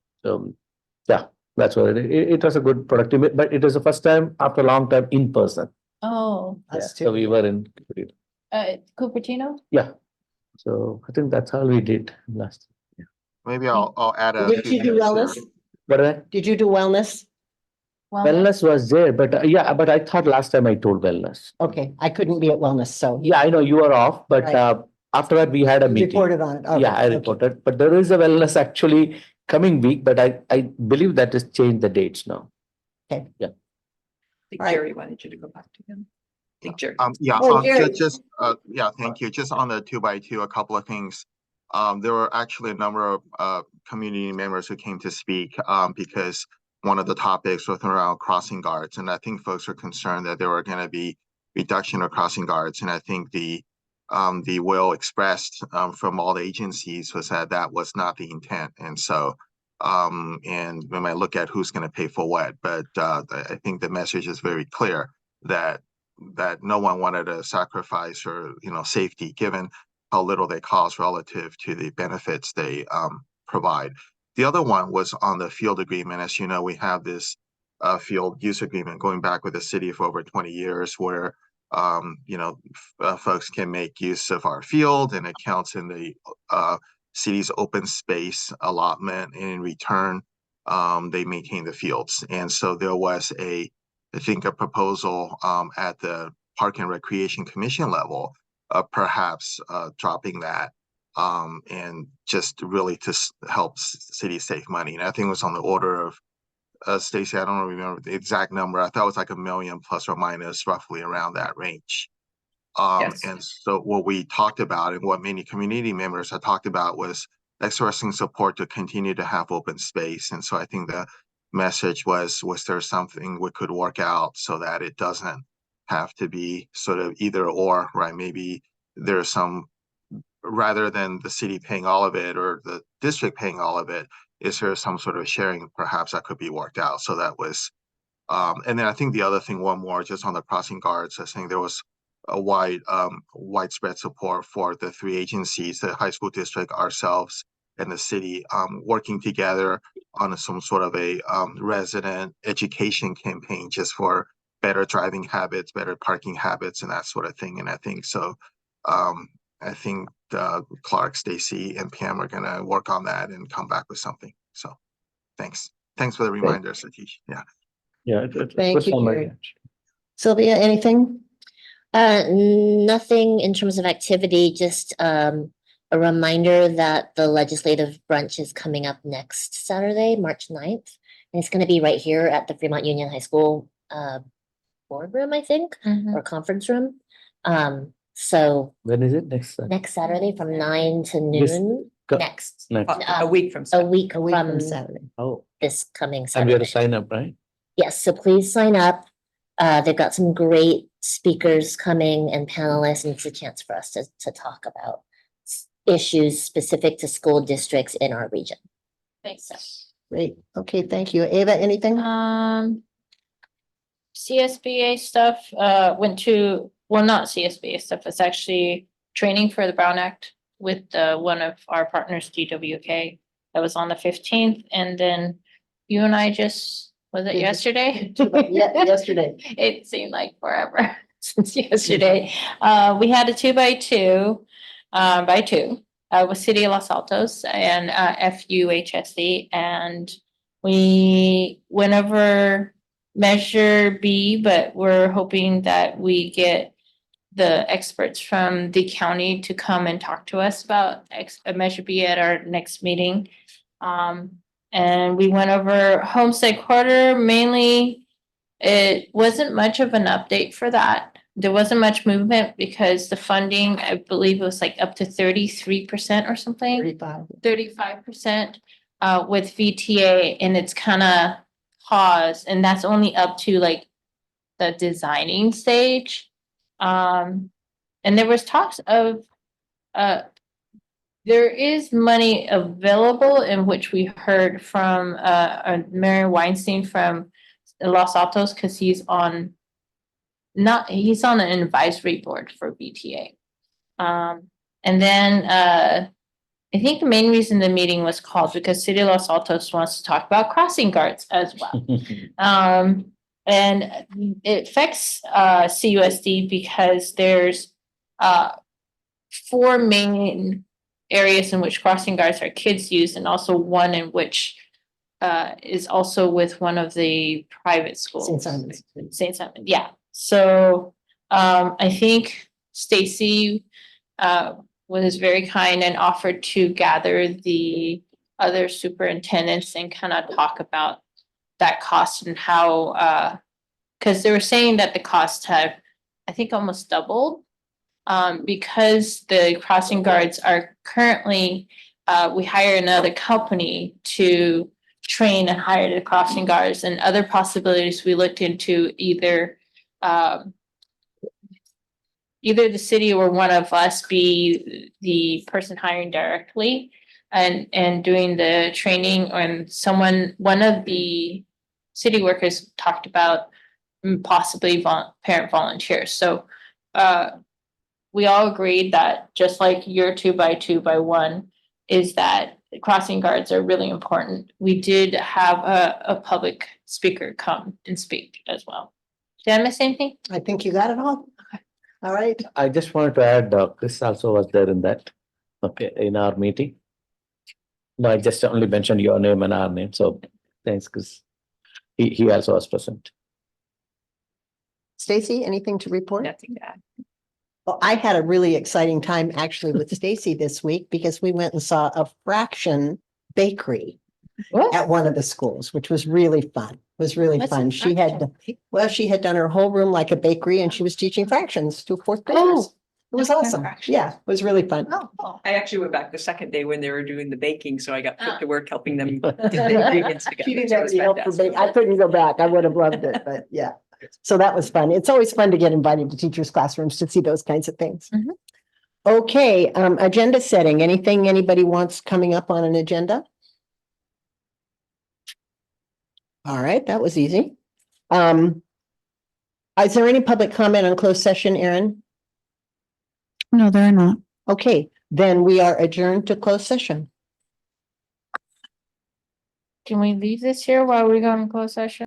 yeah, that's what it was a good productive. But it was the first time after a long time in person. Oh, Yeah, so we were in. Cupertino? Yeah. So I think that's all we did last. Maybe I'll add a. Did you do wellness? But Did you do wellness? wellness was there, but yeah, but I thought last time I told wellness. Okay, I couldn't be at wellness, so. Yeah, I know you were off, but Right. after that we had a You meeting. reported on it. Okay, Yeah, I okay. reported, but there is a wellness actually coming week, but I believe that has changed the dates now. Okay. Yeah. I think All right. Jerry wanted you to go back to him. I think Jerry. Yeah, Oh, Jerry. yeah, thank you. Just on the 2 by 2, a couple of things. There were actually a number of community members who came to speak because one of the topics was around crossing guards, and I think folks are concerned that there were going to be reduction of crossing guards, and I think the will expressed from all the agencies was that that was not the intent, and so and we might look at who's going to pay for what, but I think the message is very clear that no one wanted to sacrifice or safety given how little they cost relative to the benefits they provide. The other one was on the field agreement. As you know, we have this field use agreement going back with the city for over 20 years where folks can make use of our field and it counts in the city's open space allotment, and in return they maintain the fields. And so there was I think a proposal at the Park and Recreation Commission level, perhaps dropping that and just really to help cities save money. And I think it was on the order of Stacy, I don't remember the exact number. I thought it was like $1 million plus or minus, roughly around that range. And so what we talked about and what many community members had talked about was expressing support to continue to have open space. And so I think the message was there something we could work out so that it doesn't have to be sort of either or, right? Maybe there's some, rather than the city paying all of it or the district paying all of it, is there some sort of sharing perhaps that could be worked out? So that was, and then I think the other thing, one more, just on the crossing guards, I think there was a widespread support for the three agencies, the high school district, ourselves, and the city, working together on some sort of a resident education campaign just for better driving habits, better parking habits, and that sort of thing. And I think so. I think Clark, Stacy, and Pam are going to work on that and come back with something. So, thanks for the reminder, Satish. Yeah. Yeah. Thank you, Jerry. Sylvia, anything? Nothing in terms of activity, just a reminder that the legislative brunch is coming up next Saturday, March 9th. And it's going to be right here at the Fremont Union High School boardroom, I think, or conference room. So when is it? Next Saturday from 9 to noon. Next. A week from Saturday. A week from Saturday. Oh, this coming and Saturday. we have to sign up, right? Yes, so please sign up. They've got some great speakers coming and panelists, and it's a chance for us to talk about issues specific to school districts in our region. Thanks. Great. Okay, thank you. Ava, anything? CSBA stuff, went to, well, not CSBA stuff, it's actually training for the Brown Act with one of our partners, DWK. That was on the 15th, and then you and I just, was it yesterday? Yeah, yesterday. It seemed like forever since yesterday. We had a 2x2 by 2 with City of Los Altos and FUHSD, and we went over Measure B, but we're hoping that we get the experts from the county to come and talk to us about Measure B at our next meeting. And we went over Homestead Quarter. Mainly, it wasn't much of an update for that. There wasn't much movement because the funding, I believe it was like up to 33% or something. 35% with VTA, and it's kind of paused, and that's only up to like the designing stage. And there was talks of there is money available, in which we heard from Mary Weinstein from Los Altos, because he's on an advisory board for VTA. And then I think the main reason the meeting was called because City of Los Altos wants to talk about crossing guards as well. And it affects CUSD because there's 4 main areas in which crossing guards are kids use, and also one in which is also with one of the private schools. St. Simon, yeah. So I think Stacy was very kind and offered to gather the other superintendents and kind of talk about that cost and how, because they were saying that the costs have, I think, almost doubled. Because the crossing guards are currently, we hire another company to train and hire the crossing guards, and other possibilities we looked into either the city or one of us be the person hiring directly and doing the training, and one of the city workers talked about possibly parent volunteers. So we all agreed that just like your 2x2x1 is that crossing guards are really important. We did have a public speaker come and speak as well. Did I miss anything? I think you got it all. Okay. All right. I just wanted to add, Chris also was there in that, okay, in our meeting. No, I just only mentioned your name and our name, so thanks, because he also was present. Stacy, anything to report? Nothing to add. Well, I had a really exciting time actually with Stacy this week because we went and saw a fraction bakery at one of the schools, which was really fun. It was really What's a fun. She had, well, she had done her whole room like a bakery and she was teaching fractions to fourth graders. It was awesome. Yeah, it was really fun. I actually went back the second day when they were doing the baking, so I got put to work helping them. Do the ingredients together. She didn't So it have was any help for fantastic. I couldn't go back. I would have loved it, but yeah. So that was fun. It's always fun to get invited to teachers' classrooms to see those kinds of things. Okay, agenda setting. Anything anybody wants coming up on an agenda? All right, that was easy. Is there any public comment on closed session, Erin? No, there are not. Okay, then we are adjourned to closed session. Can we leave this here while we go in closed session?